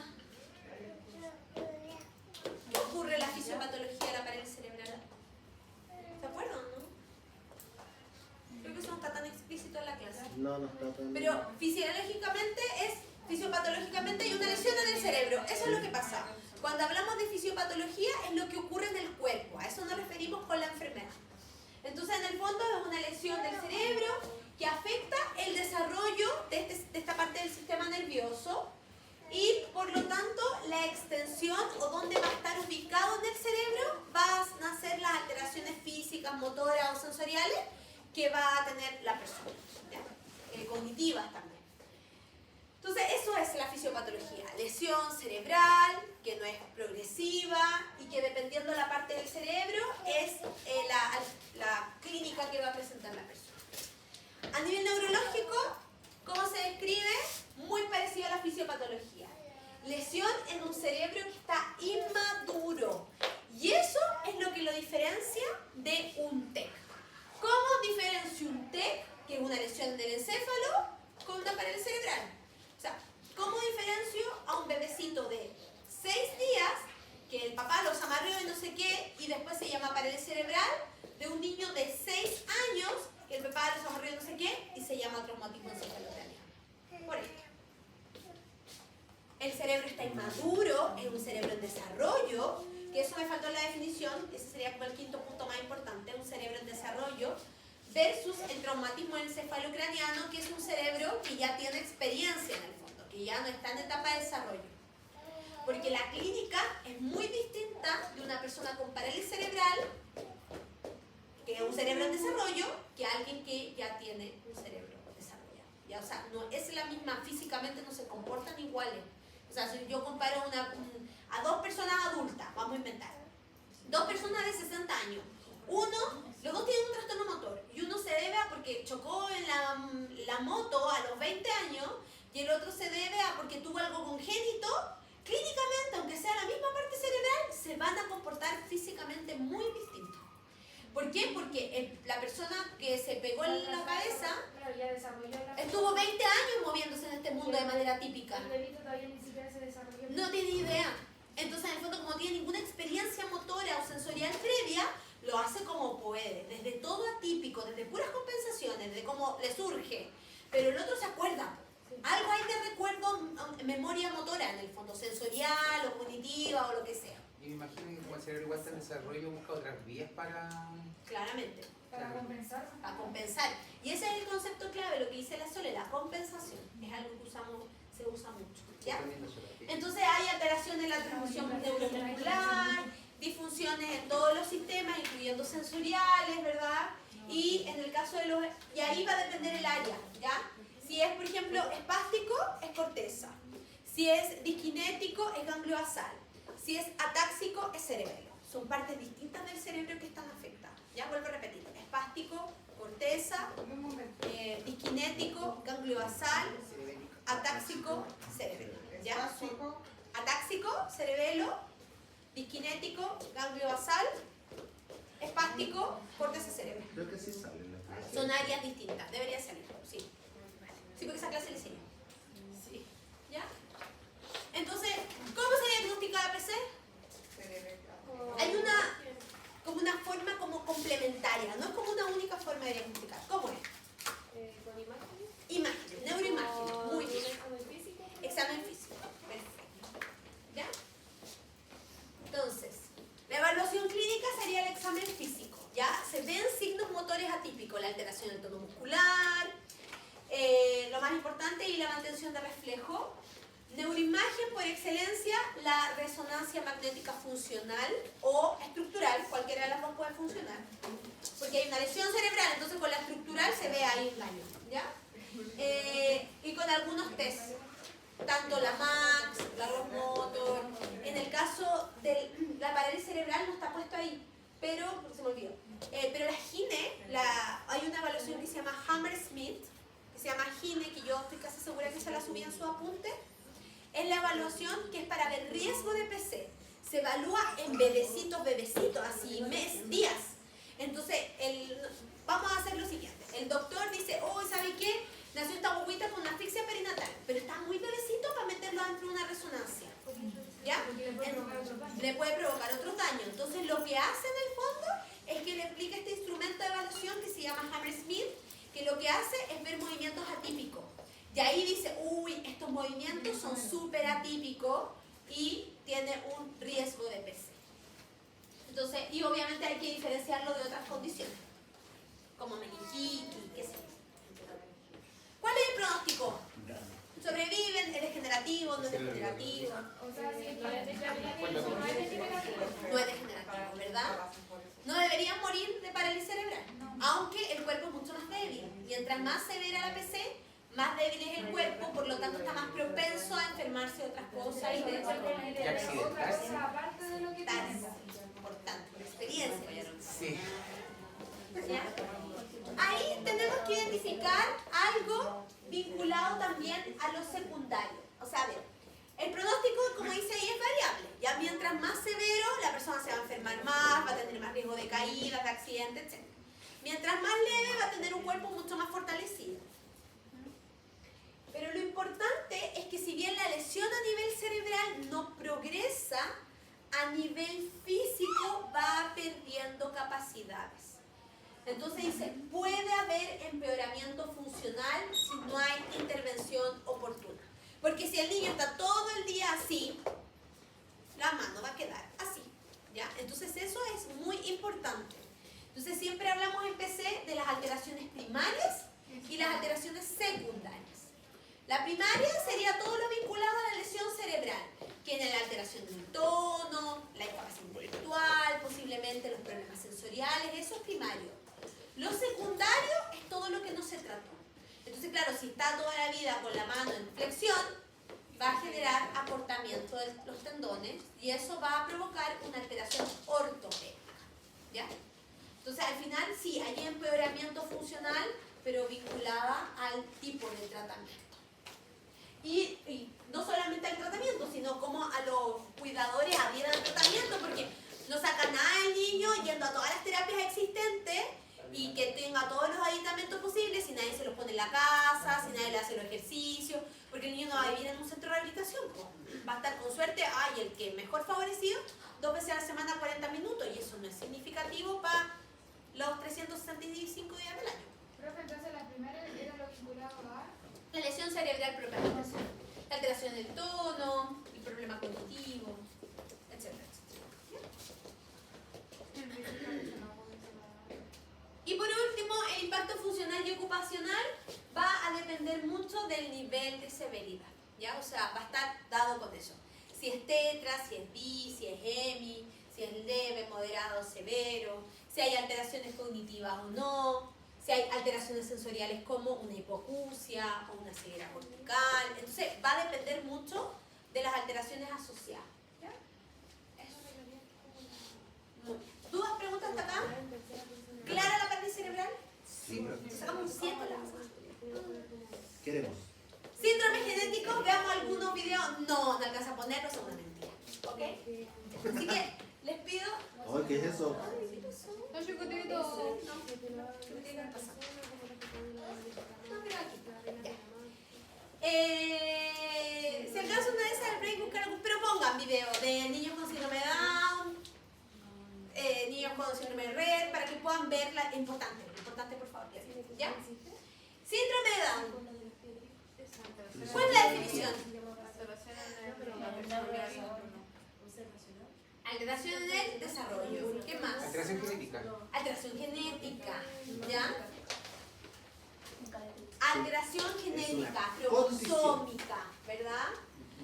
¿Qué ocurre en la fisiopatología de la parálisis cerebral? ¿Se acuerdan, no? Creo que eso no está tan explícito en la clase.
No está tan...
Pero fisiopatológicamente hay una lesión en el cerebro. Eso es lo que pasa. Cuando hablamos de fisiopatología es lo que ocurre en el cuerpo. A eso nos referimos con la enfermedad. Entonces, en el fondo es una lesión del cerebro que afecta el desarrollo de esta parte del sistema nervioso y, por lo tanto, la extensión o dónde va a estar ubicado en el cerebro van a ser las alteraciones físicas, motoras o sensoriales que va a tener la persona, ¿ya? Cognitivas también. Entonces, eso es la fisiopatología. Lesión cerebral, que no es progresiva y que dependiendo de la parte del cerebro es la clínica que va a presentar la persona. A nivel neurológico, ¿cómo se describe? Muy parecido a la fisiopatología. Lesión en un cerebro que está inmaduro. Y eso es lo que lo diferencia de un TEC. ¿Cómo diferencio un TEC, que es una lesión del encéfalo, con una parálisis cerebral? O sea, ¿cómo diferencio a un bebecito de 6 días, que el papá los amarreó y no sé qué, y después se llama parálisis cerebral, de un niño de 6 años, que el papá los amarreó y no sé qué, y se llama traumatismo encefalocraneano? Por esto. El cerebro está inmaduro, es un cerebro en desarrollo, que eso me faltó en la definición, ese sería como el quinto punto más importante, un cerebro en desarrollo, versus el traumatismo encefalocraneano, que es un cerebro que ya tiene experiencia en el fondo, que ya no está en etapa de desarrollo. Porque la clínica es muy distinta de una persona con parálisis cerebral, que es un cerebro en desarrollo, que alguien que ya tiene un cerebro desarrollado. ¿Ya? O sea, no es la misma, físicamente no se comportan iguales. O sea, si yo comparo a 2 personas adultas, vamos a inventar, 2 personas de 60 años, los dos tienen un trastorno motor, moto a los 20 años y el otro se debe a porque tuvo algo congénito, clínicamente, aunque sea la misma parte cerebral, se van a comportar físicamente muy distintos. ¿Por qué? Porque la persona que se pegó en la cabeza
Claro, ya desarrolló la...
estuvo 20 años moviéndose en este mundo de manera típica.
El bebito todavía ni siquiera se desarrolló.
No tiene idea. Entonces, en el fondo, como no tiene ninguna experiencia motora o sensorial previa, lo hace como puede, desde todo atípico, desde puras compensaciones, desde cómo le surge. Pero el otro se acuerda. Algo hay de recuerdo, memoria motora en el fondo, sensorial o cognitiva o lo que sea.
Y me imagino que como el cerebro igual está en desarrollo, busca otras vías para...
Claramente,
Para compensar.
para compensar. Y ese es el concepto clave, lo que dice la Sole, la compensación. Es algo que se usa mucho. ¿Ya? Entonces hay alteraciones en la transmisión neuromuscular, disfunciones en todos los sistemas, incluyendo sensoriales, ¿verdad? Y en el caso de los... Y ahí va a depender el área, ¿ya? Si es, por ejemplo, espástico, es corteza. Si es disquinético, es ganglio basal. Si es atáxico, es cerebelo. Son partes distintas del cerebro que están afectadas. Ya vuelvo a repetir. Espástico, corteza, disquinético, ganglio basal, atáxico, cerebelo. ¿Ya? Atáxico, cerebelo, disquinético, ganglio basal, espástico, corteza, cerebelo.
Creo que sí sale en la clase.
Son áreas distintas, debería salir, sí. Sí, porque esa clase le enseño. Sí. ¿Ya? Entonces, ¿cómo se diagnostica la PC? Hay como una forma como complementaria, no es como una única forma de diagnosticar. ¿Cómo es?
¿Con imágenes?
Imagen, neuroimagen, muy bien.
¿Un examen físico?
Examen físico, perfecto. ¿Ya? Entonces, la evaluación clínica sería el examen físico. ¿Ya? Se ven signos motores atípicos, la alteración del tono muscular, lo más importante, y la mantención de reflejo. Neuroimagen, por excelencia, la resonancia magnética funcional o estructural, cualquiera de las dos puede funcionar, porque hay una lesión cerebral, entonces con la estructural se ve ahí un daño, ¿ya? Y con algunos test, tanto la MAX, la Ross Motor. En el caso de la parálisis cerebral no está puesto ahí, pero se me olvidó. Pero la GINE, hay una evaluación que se llama Hammersmith, que se llama GINE, que yo estoy casi segura que se la subí en su apunte. Es la evaluación que es para ver riesgo de PC. Se evalúa en bebecitos, así días. Entonces, vamos a hacer lo siguiente. El doctor dice, oh, ¿sabe qué? Nació esta guaguita con una asfixia perinatal, pero está muy bebecito para meterlo dentro de una resonancia. ¿Ya? Le puede provocar otro daño. Entonces, lo que hace en el fondo es que le aplica este instrumento de evaluación que se llama Hammersmith, que lo que hace es ver movimientos atípicos. Y ahí dice, uy, estos movimientos son súper atípicos y tiene un riesgo de PC. Entonces, y obviamente hay que diferenciarlo de otras condiciones, como meningitis, qué sé yo. ¿Cuál es el pronóstico? ¿Sobreviven? ¿Es degenerativo? ¿No es degenerativo?
O sea, si no es degenerativo,
No es degenerativo, ¿verdad? No deberían morir de parálisis cerebral, aunque el cuerpo es mucho más débil. Mientras más severa la PC, más débil es el cuerpo, por lo tanto está más propenso a enfermarse de otras cosas y de
otra cosa aparte de lo que tenemos.
importante, la experiencia.
Sí.
¿Ya? Ahí tenemos que identificar algo vinculado también a lo secundario. O sea, a ver, el pronóstico, como dice ahí, es variable. Ya mientras más severo, la persona se va a enfermar más, va a tener más riesgo de caídas, de accidentes, etc. Mientras más leve, va a tener un cuerpo mucho más fortalecido. Pero lo importante es que si bien la lesión a nivel cerebral no progresa, a nivel físico va perdiendo capacidades. Entonces dice, puede haber empeoramiento funcional si no hay intervención oportuna. Porque si el niño está todo el día así, la mano va a quedar así, ¿ya? Entonces eso es muy importante. Entonces siempre hablamos en PC de las alteraciones primarias y las alteraciones secundarias. La primaria sería todo lo vinculado a la lesión cerebral, que es la alteración del tono, la incapacidad intelectual, posiblemente los problemas sensoriales, eso es primario. Lo secundario es todo lo que no se trató. Entonces, claro, si está toda la vida con la mano en flexión, va a generar acortamiento de los tendones y eso va a provocar una alteración ortopédica. ¿Ya? Entonces, al final, sí, hay empeoramiento funcional, pero vinculada al tipo de tratamiento. Y no solamente al tratamiento, sino como a los cuidadores adhieran al tratamiento, porque no saca nada del niño yendo a todas las terapias existentes y que tenga todos los aditamentos posibles si nadie se los pone en la casa, si nadie le hace los ejercicios, porque el niño no va a vivir en un centro de rehabilitación. Va a estar con suerte, el que mejor favorecido, 2 veces a la semana 40 minutos, y eso no es significativo para los 365 días del año.
Profe, entonces la primera era lo vinculado a...
La lesión cerebral propiamente, la alteración del tono, el problema cognitivo, etcétera, etcétera. Y por último, el impacto funcional y ocupacional va a depender mucho del nivel de severidad, ¿ya? O sea, va a estar dado con eso. Si es tetra, si es bi, si es hemi, si es leve, moderado, severo, si hay alteraciones cognitivas o no, si hay alteraciones sensoriales como una hipoacusia o una ceguera cortical. Entonces, va a depender mucho de las alteraciones asociadas, ¿ya? Muy bien. ¿Dudas, preguntas hasta acá? ¿Clara la parte cerebral?
Sí,
Sacamos un 7 la
queremos.
Síndromes genéticos, veamos algunos videos. No alcanza a ponerlos, son una mentira. ¿Ok? Así que les pido.
Ay, ¿qué es eso?
No, yo contigo.
Si acaso una vez al break buscar algún, pero pongan video de niños con síndrome de Down, niños con síndrome de Rett, para que puedan ver lo importante por favor. ¿Ya? Síndrome de Down. ¿Cuál es la definición? Alteración en el desarrollo. ¿Qué más?
Alteración genética.
Alteración genética. ¿Ya? Alteración genética, cromosómica, ¿verdad?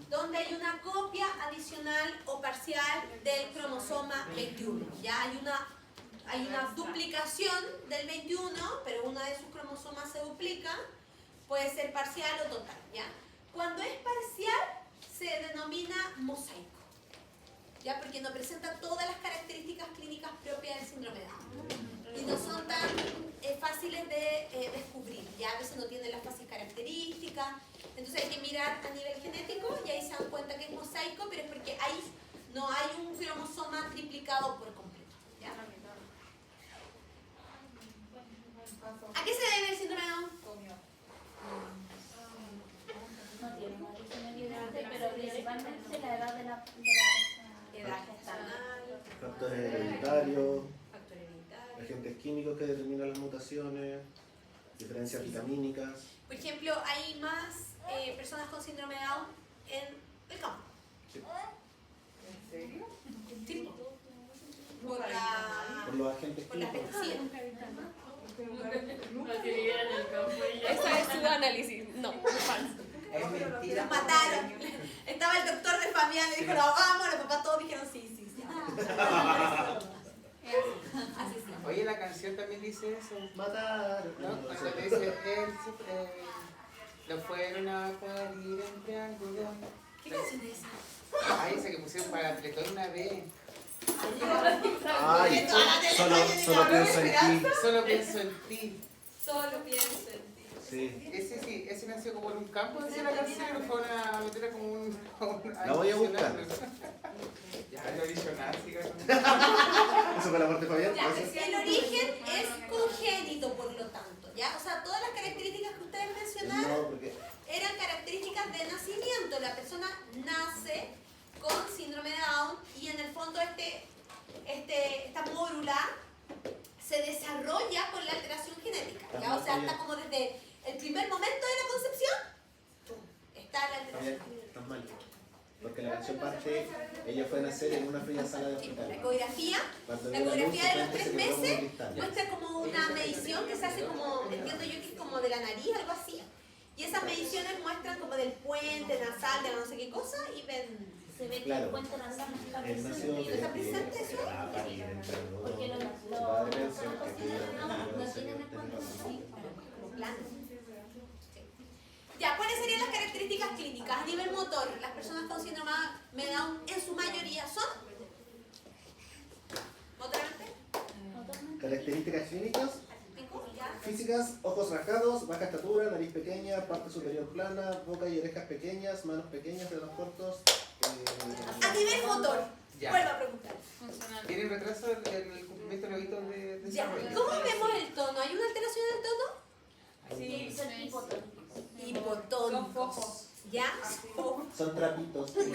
Donde hay una copia adicional o parcial del cromosoma 21. ¿Ya? Hay una duplicación del 21, pero una de sus cromosomas se duplica. Puede ser parcial o total, ¿ya? Cuando es parcial, se denomina mosaico, ¿ya? Porque no presenta todas las características clínicas propias del síndrome de Down. Y no son tan fáciles de descubrir, ¿ya? A veces no tienen las fáciles características. Entonces hay que mirar a nivel genético y ahí se dan cuenta que es mosaico, pero es porque ahí no hay un cromosoma triplicado por completo, ¿ya? ¿A qué se debe el síndrome de Down?
No tiene un origen evidente, pero principalmente la edad de la
Edad gestacional,
Factores hereditarios,
factor hereditario.
agentes químicos que determinan las mutaciones, diferencias vitamínicas.
Por ejemplo, hay más personas con síndrome de Down en el campo.
¿En serio?
Sí. Por
Por los agentes
por las
químicos.
pesticidas.
Ese es su análisis. No, falso.
Es mentira.
Los mataron. Estaba el doctor de familia y dijo, lo ahogamos, los papás todos dijeron sí. Así sí.
Oye, la canción también dice eso.
Matar.
¿No? Cuando le dice, lo fueron a parir en triángulo.
¿Qué canción es esa?
Ay, esa que pusieron para Tletón una vez.
Ay, solo pienso en ti.
Solo pienso en ti.
Solo pienso en ti.
Sí.
Ese nació como en un campo, decía la canción, y lo fueron a meter como un...
La voy a buscar.
Ya, lo original, sigamos.
Eso fue la parte Fabián.
Ya, el origen es congénito, por lo tanto, ¿ya? O sea, todas las características que ustedes mencionaron
No, porque
eran características de nacimiento. La persona nace con síndrome de Down y en el fondo esta mórula se desarrolla con la alteración genética, ¿ya? O sea, está como desde el primer momento de la concepción, ¡pum!, está la alteración
Fabián,
genética.
estás mal. Porque la canción parte, ella fue a nacer en una fría sala de
Sí,
hospital.
la ecografía
Cuando
de
vio la
los
luz,
3
se quedó como
meses
cristal.
muestra como una medición que se hace como, entiendo yo que es como de la nariz, algo así. Y esas mediciones muestran como del puente nasal, de no sé qué cosa, y ven...
Se ve que
Claro.
el puente nasal no está
Él nació
presente.
¿No está presente eso?
Porque
Su padre pensó que quería
no tienen el puente nasal.
Como plano. Sí. Ya, ¿cuáles serían las características clínicas? A nivel motor, las personas con síndrome de Down en su mayoría son... ¿Motoramente?
Motormente
Características clínicas.
Pico, ya.
Físicas, ojos rasgados, baja estatura, nariz pequeña, parte superior plana, boca y orejas pequeñas, manos pequeñas, dedos cortos.
A nivel motor,
Ya.
vuelvo a preguntar.
¿Tiene retraso en el cumplimiento de los hitos de
Ya.
desarrollo?
¿Cómo vemos el tono? ¿Hay una alteración en el tono?
Sí, son hipotónicos.
Hipotónicos. ¿Ya? O-
Son trapitos. Algo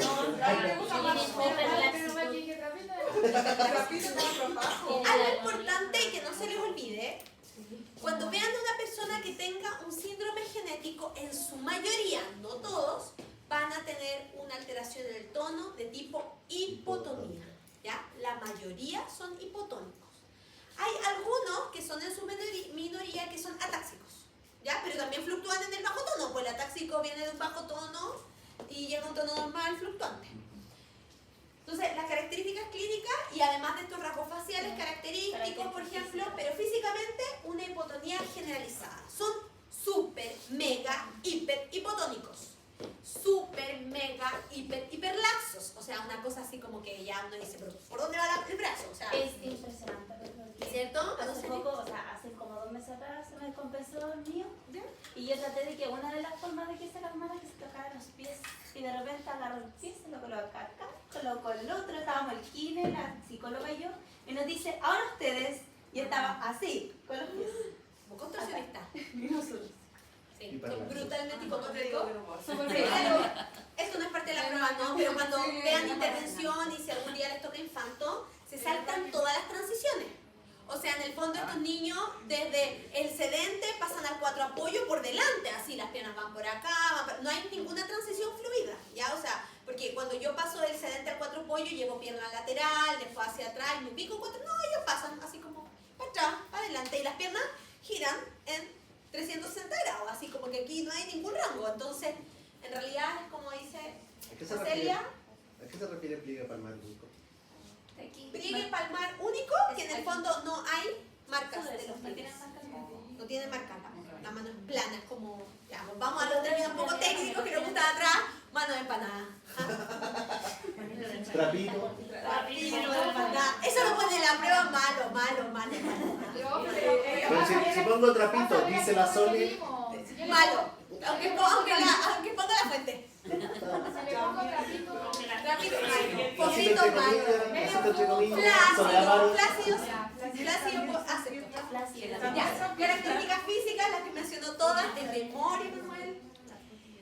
importante y que no se les olvide, cuando vean a una persona que tenga un síndrome genético, en su mayoría, no todos, van a tener una alteración en el tono de tipo hipotonía. ¿Ya? La mayoría son hipotónicos. Hay algunos que son en su minoría que son atáxicos, ¿ya? Pero también fluctúan en el bajo tono, pues el atáxico viene de un bajo tono y llega a un tono normal fluctuante. Entonces, las características clínicas y además de estos rasgos faciales característicos, por ejemplo, pero físicamente una hipotonía generalizada. Son súper, mega, hiper hipotónicos. Súper, mega, hiperlaxos. O sea, una cosa así como que ya uno dice, pero ¿por dónde va el brazo? O sea,
Es impresionante.
¿cierto?
Hace poco, o sea, hace como 2 meses atrás se me descompensó el mío.
¿Ya?
Y yo traté de que una de las formas de que se calmara que se tocara los pies. Y de repente agarró el pie, se lo colocó acá, colocó el otro, estábamos el kine, la psicóloga y yo. Y nos dice, ahora ustedes. Y estaba así, con los pies.
Como contorsionista.
Y nosotros.
Sí, son brutalmente hipotónicos.
Súper
Sí,
bien.
claro, esto no es parte de la prueba, ¿no? Pero cuando vean intervención y si algún día les toca infanto, se saltan todas las transiciones. O sea, en el fondo estos niños desde el sedente pasan al 4 apoyo por delante, así las piernas van por acá, no hay ninguna transición fluida, ¿ya? O sea, porque cuando yo paso del sedente al 4 apoyo llevo pierna lateral, después hacia atrás, me pico 4, no, ellos pasan así como para atrás, para adelante y las piernas giran en 360 grados, así como que aquí no hay ningún rango, entonces en realidad es como dice
¿A qué se refiere?
Celia,
¿A qué se refiere pliegue palmar único?
pliegue palmar único, que en el fondo no hay marcas de los pliegues. No tiene marcas, la mano es plana, es como, ya, vamos a los términos un poco técnicos que nos gustan atrás, mano de empanada.
Trapito.
Eso lo pone en la prueba malo.
Pero si pongo trapito, dice la Sole.
Malo, aunque ponga la fuente. Rápido, malo. Poquito malo.
Besito entre comillas, Sole Amaro.
Plácido, acepto. Ya, características físicas, las que mencionó todas, de memoria, Manuel.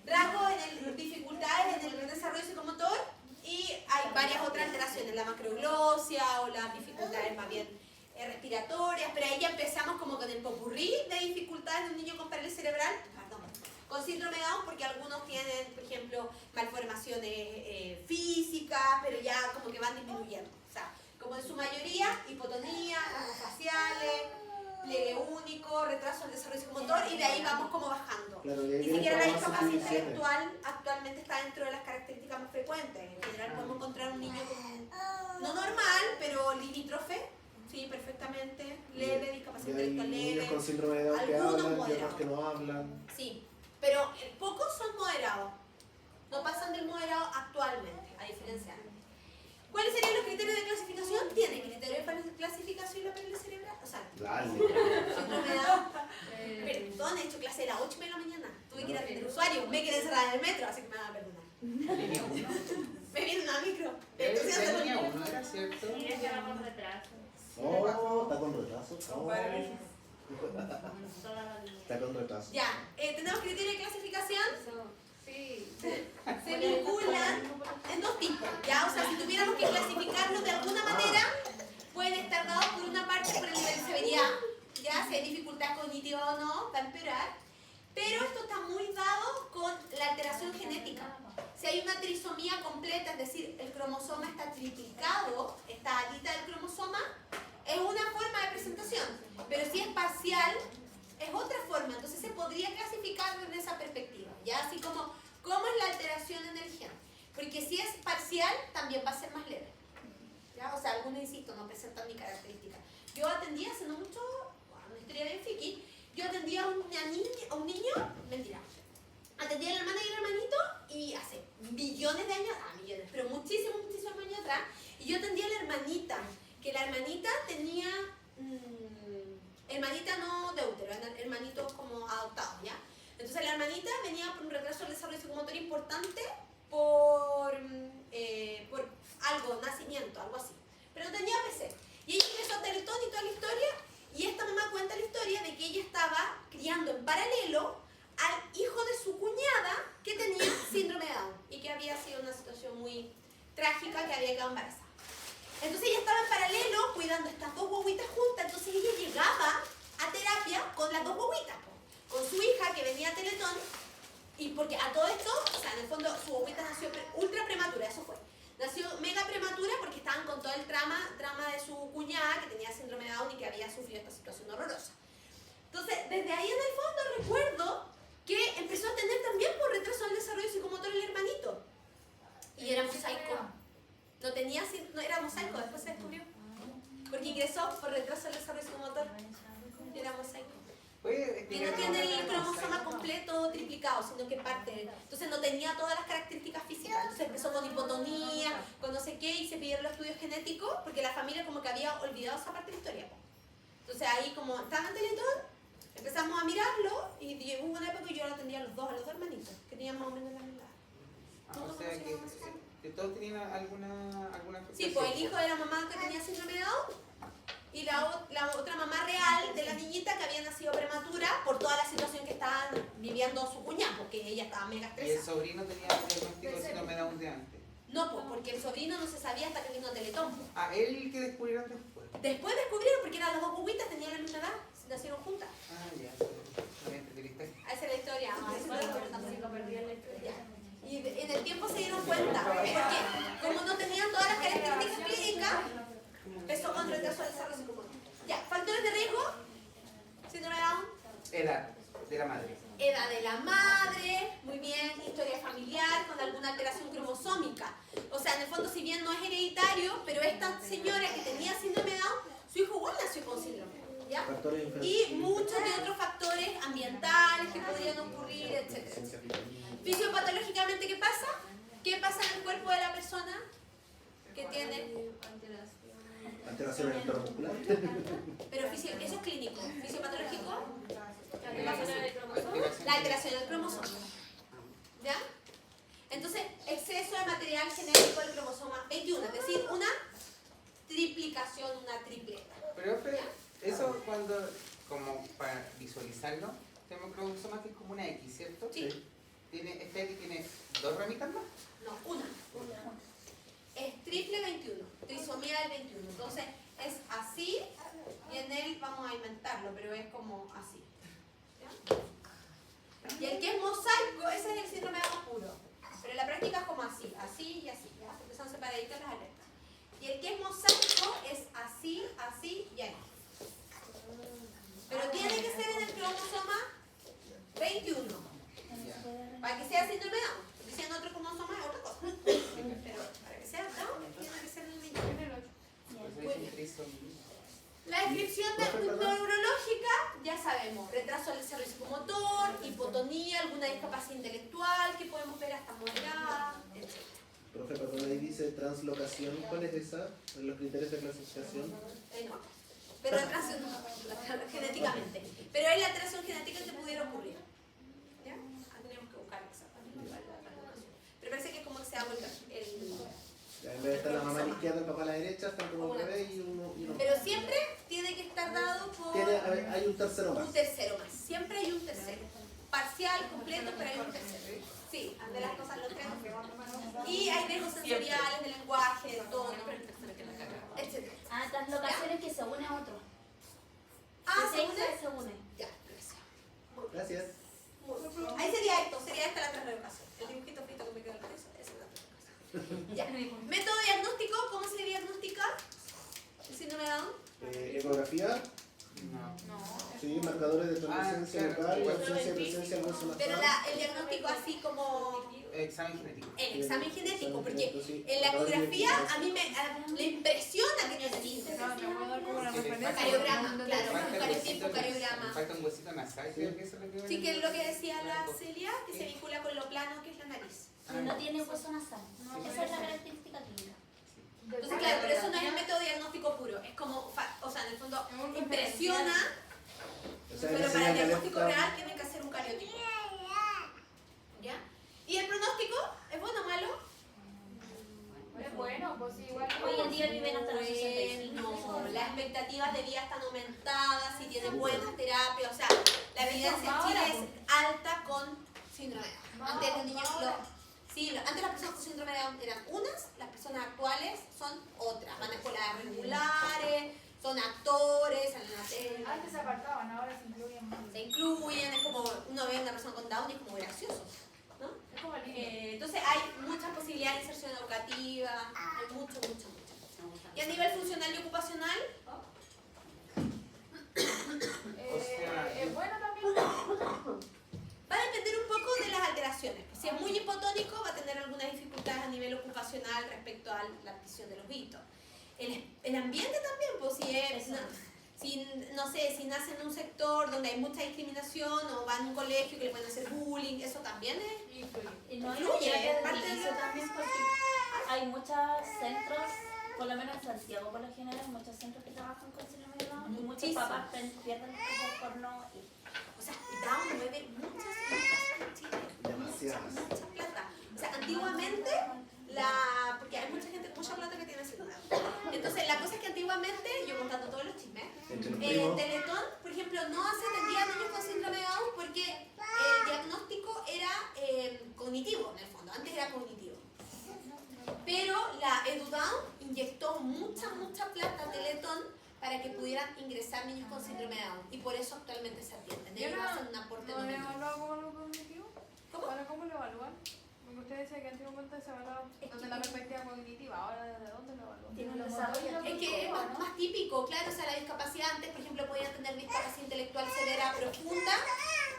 Rasgos dificultades en el desarrollo psicomotor y hay varias otras alteraciones, la macroglosia o las dificultades más bien respiratorias, pero ahí ya empezamos como con el popurrí de dificultades de un niño con parálisis cerebral, con síndrome de Down, porque algunos tienen, por ejemplo, malformaciones físicas, pero ya como que van disminuyendo. O sea, como en su mayoría, hipotonía, rasgos faciales, pliegue único, retraso del desarrollo psicomotor, y de ahí vamos como bajando.
Claro,
Ni siquiera la discapacidad intelectual actualmente está dentro de las características más frecuentes. En general podemos encontrar un niño con, no normal, pero limítrofe, sí, perfectamente, leve, discapacidad
Hay
intelectual
niños
leve.
con síndrome de Down que
Algunos
hablan y otros
moderados.
que no hablan.
Sí, pero pocos son moderados. No pasan del moderado actualmente, a diferencia. ¿Cuáles serían los criterios de clasificación? ¿Tiene criterios para clasificación la parálisis cerebral? O sea,
Dale.
síndrome de Down. Perdón, he hecho clase de las 8 de la mañana. Tuve que ir a atender usuarios. Me quedé encerrada en el metro, así que me van a perdonar. Me viene una micro. Entonces,
Esa línea 1 era, ¿cierto?
Sí, es que vamos retraso.
Oh, está con retraso. Oh.
Toda la vida.
Está con retraso.
ya, tenemos criterios de clasificación.
Sí.
Se vinculan en dos tipos, ¿ya? O sea, si tuviéramos que clasificarlos de alguna manera, pueden estar dados por una parte por el nivel de severidad, ¿ya? Si hay dificultad cognitiva o no, va a empeorar. Pero esto está muy dado con la alteración genética. Si hay una trisomía completa, es decir, el cromosoma está triplicado, esta alita del cromosoma, es una forma de presentación. Pero si es parcial, es otra forma. Entonces se podría clasificar desde esa perspectiva, ¿ya? Así como, ¿cómo es la alteración en el gen? Porque si es parcial, también va a ser más leve, ¿ya? O sea, algunos, insisto, no presentan ni características. Yo atendí hace no mucho, una historia bien friki, yo atendí a un niño, mentira, atendí a la hermana y el hermanito y hace millones de años, pero muchísimos años atrás, y yo atendí a la hermanita, que la hermanita tenía hermanitos como adoptados, ¿ya? Entonces la hermanita venía por un retraso del desarrollo psicomotor importante por algo, nacimiento, algo así. Pero no tenía PC. Y ella ingresó a Teletón y toda la historia, y esta mamá cuenta la historia de que ella estaba criando en paralelo al hijo de su cuñada que tenía síndrome de Down y que había sido una situación muy trágica, que había quedado embarazada. Entonces ella estaba en paralelo cuidando estas dos guaguitas juntas, entonces ella llegaba a terapia con las dos guaguitas, con su hija que venía a Teletón, y porque a todo esto, o sea, en el fondo su guaguita nació ultra prematura, eso fue. Nació mega prematura porque estaban con todo el drama de su cuñada que tenía síndrome de Down y que había sufrido esta situación horrorosa. Entonces, desde ahí en el fondo recuerdo que empezó a tener también por retraso del desarrollo psicomotor el hermanito. Y era mosaico. No tenía, no era mosaico, después se descubrió. Porque ingresó por retraso del desarrollo psicomotor. Y era mosaico. Y no tiene el cromosoma completo triplicado, sino que parte. Entonces no tenía todas las características físicas. Entonces empezó con hipotonía, con no sé qué, y se pidieron los estudios genéticos porque la familia como que había olvidado esa parte de la historia. Entonces ahí como estaba en Teletón, empezamos a mirarlo y llegó una época que yo lo atendía a los dos hermanitos, que tenían más o menos la misma edad.
O sea que todos tenían alguna
Sí, pues el hijo de la mamá que tenía síndrome de Down y la otra mamá real de la niñita que había nacido prematura por toda la situación que estaban viviendo su cuñada, porque ella estaba mega
¿Y
estresada.
el sobrino tenía el diagnóstico de síndrome de Down de antes?
No, pues porque el sobrino no se sabía hasta que vino a Teletón. Pues.
Ah, él que descubrieron después.
Después descubrieron porque eran las dos guaguitas, tenían la misma edad, nacieron juntas.
Ah, ya, no me entendí la historia.
Esa es la historia. Ah, esa es la historia.
Sí, lo perdí en la historia.
Ya. Y en el tiempo se dieron cuenta, porque como no tenían todas las características clínicas, empezó con retraso del desarrollo psicomotor. Ya, factores de riesgo, síndrome de Down,
Edad de la madre.
edad de la madre, muy bien, historia familiar con alguna alteración cromosómica. O sea, en el fondo, si bien no es hereditario, pero esta señora que tenía síndrome de Down, su hijo igual nació con síndrome, ¿ya? Y muchos de otros factores ambientales que podrían ocurrir, etc. Fisiopatológicamente, ¿qué pasa? ¿Qué pasa en el cuerpo de la persona que tiene?
Alteración en el entorno muscular.
Pero eso es clínico. Fisiopatológico,
Alteración.
la alteración del cromosoma. ¿Ya? Entonces, exceso de material genético del cromosoma 21, es decir, una triplicación, una tripleta.
Pero eso cuando, como para visualizarlo, tenemos cromosomas que es como una X, ¿cierto?
Sí.
¿Esta X tiene dos ramitas más?
No, una. Es triple 21, trisomía del 21. Entonces, es así, y en él vamos a inventarlo, pero es como así. ¿Ya? Y el que es mosaico, ese es el síndrome de Down puro. Pero en la práctica es como así, así y así. ¿Ya? Porque son separaditas las alertas. Y el que es mosaico es así, así y ahí. Pero tiene que ser en el cromosoma 21. Para que sea síndrome de Down. Porque si en otro cromosoma es otra cosa. Pero para que sea Down, tiene que ser en el 21.
Por eso dicen trisomía.
La descripción neurológica, ya sabemos, retraso del desarrollo psicomotor, hipotonía, alguna discapacidad intelectual que podemos ver hasta moderada, etc.
Profe, perdón, ahí dice translocación. ¿Cuál es esa? En los criterios de clasificación.
No, pero alteración genéticamente. Pero es la alteración genética que pudiera ocurrir. ¿Ya? Tenemos que buscar exactamente la translocación. Pero parece que es como que se da vuelta el...
Ya, en vez de estar la mamá a la izquierda, el papá a la derecha, están como al revés y uno.
Pero siempre tiene que estar dado por
Hay un tercero más.
un tercero más. Siempre hay un tercero. Parcial, completo, pero hay un tercero. Sí, de las cosas los tres. Y hay riesgos sensoriales, de lenguaje, de tono, etc.
Ah, translocaciones que se une a otro.
Ah,
Que
¿se une?
se une.
Ya, gracias.
Gracias.
Ahí sería esta la translocación. El dibujito frito que me quedó en la cabeza, esa es la translocación. Ya. Método diagnóstico, ¿cómo se diagnostica el síndrome de Down?
Ecografía.
No.
Sí, marcadores de presencia local y ausencia de presencia en hueso
Pero
nasal.
el diagnóstico así como
Examen genético.
el examen genético, porque en la ecografía a mí me impresiona que tiene síntesis. Cariograma, claro,
Falta
buscar el tiempo, cariograma.
Falta un huesito nasal, creo que eso es lo que
Sí, que es lo que decía la Celia, que se vincula con lo plano que es la nariz.
No tiene hueso nasal. Esa es la característica clínica.
Entonces, claro, pero eso no es el método diagnóstico puro, es como, o sea, en el fondo impresiona,
O sea,
pero
que
para el
señal
diagnóstico
alerta.
real tienen que hacer un cariotipo. ¿Ya? ¿Y el pronóstico? ¿Es bueno o malo?
Es bueno, pues igual.
Hoy en día viven hasta los 65.
Bueno, las expectativas de vida están aumentadas, si tienen buenas terapias, o sea, la evidencia en Chile es alta con síndrome de Down. Antes los niños, antes las personas con síndrome de Down eran unas, las personas actuales son otras, van a escuelas regulares, son actores, salen en la tele.
Antes se apartaban, ahora se incluyen más.
Se incluyen, es como uno ve a una persona con Down y es como gracioso, ¿no?
Es como el niño.
Entonces hay muchas posibilidades de inserción educativa, hay mucho. Y a nivel funcional y ocupacional,
Es bueno también.
va a depender un poco de las alteraciones. Si es muy hipotónico, va a tener algunas dificultades a nivel ocupacional respecto a la adquisición de los hitos. El ambiente también, pues si nace en un sector donde hay mucha discriminación o va en un colegio que le pueden hacer bullying, eso también es...
Y no
Influye,
influye,
parte de
eso también porque hay muchos centros, por lo menos en Santiago por lo general, muchos centros que trabajan con síndrome de Down y muchos
Muchísimo.
papás pierden el tiempo por no ir.
O sea, Down mueve muchas lucas en Chile.
Demasiadas.
Mucha plata. O sea, antiguamente, porque hay mucha gente con mucha plata que tiene síndrome. Entonces, la cosa es que antiguamente, yo contando todos los chismes,
Entre los primos.
Teletón, por ejemplo, no se atendía a niños con síndrome de Down porque el diagnóstico era cognitivo, en el fondo. Antes era cognitivo. Pero la EduDown inyectó mucha plata a Teletón para que pudieran ingresar niños con síndrome de Down. Y por eso actualmente se atienden. Ellos hacen un aporte
¿No le
enorme.
evaluaban como lo cognitivo?
¿Cómo?
Ahora, ¿cómo lo evalúan? Porque usted decía que antiguamente se evaluaba desde la perspectiva cognitiva, ahora ¿desde dónde lo evalúan?
Tiene un
¿Desde lo
desarrollo.
motor y
Es que es más típico, claro, o sea, la discapacidad antes, por ejemplo, podían tener discapacidad intelectual severa profunda,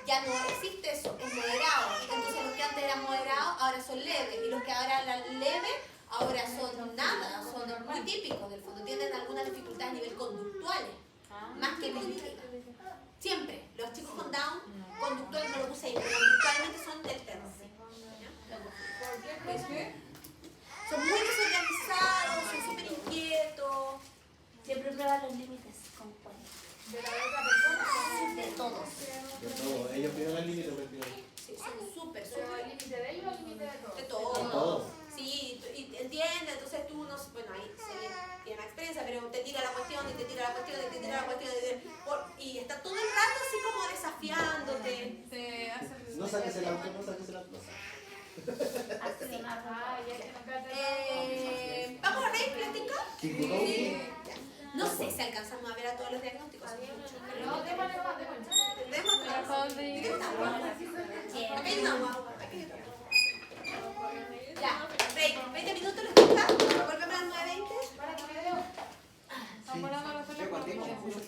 ya no existe eso, es moderado. Entonces los que antes eran moderados ahora son leves, y los que ahora eran leves ahora son nada, son muy típicos del fondo, tienen algunas dificultades a nivel conductuales, más que cognitivas. Siempre, los chicos con Down, conductual no lo puse ahí, pero conductualmente son del terror.
¿Por qué?
Son muy desorganizados, son súper inquietos.
Siempre prueba los límites con cuenta.
¿De la otra persona?
De todos.
De todo. Ellos piden el límite prácticamente.
Sí, son súper,
¿Pero el límite de ellos o el límite de todos?
de
Con
todo.
todo.
Sí, y entiende, entonces tú no, bueno, ahí se tiene más experiencia, pero te tira la cuestión y te tira la cuestión y te tira la cuestión y está todo el rato así como desafiándote.
Se hace el-
No saques el auto, no saques el auto.
Accionar.
Ah, ya que no queda
¿Vamos a reír, plática?
Sí.
No sé si alcanzamos a ver a todos los diagnósticos.
No, démosle más, démosle.
Démosle.
¿Hasta dónde
¿Qué tal? Acá hay una guagua. Ya, break. 20 minutos les toca. Volvemos a las 9:20.
Para que me veo.
Sí.
Estamos hablando de los
Yo contigo.
teléfonos.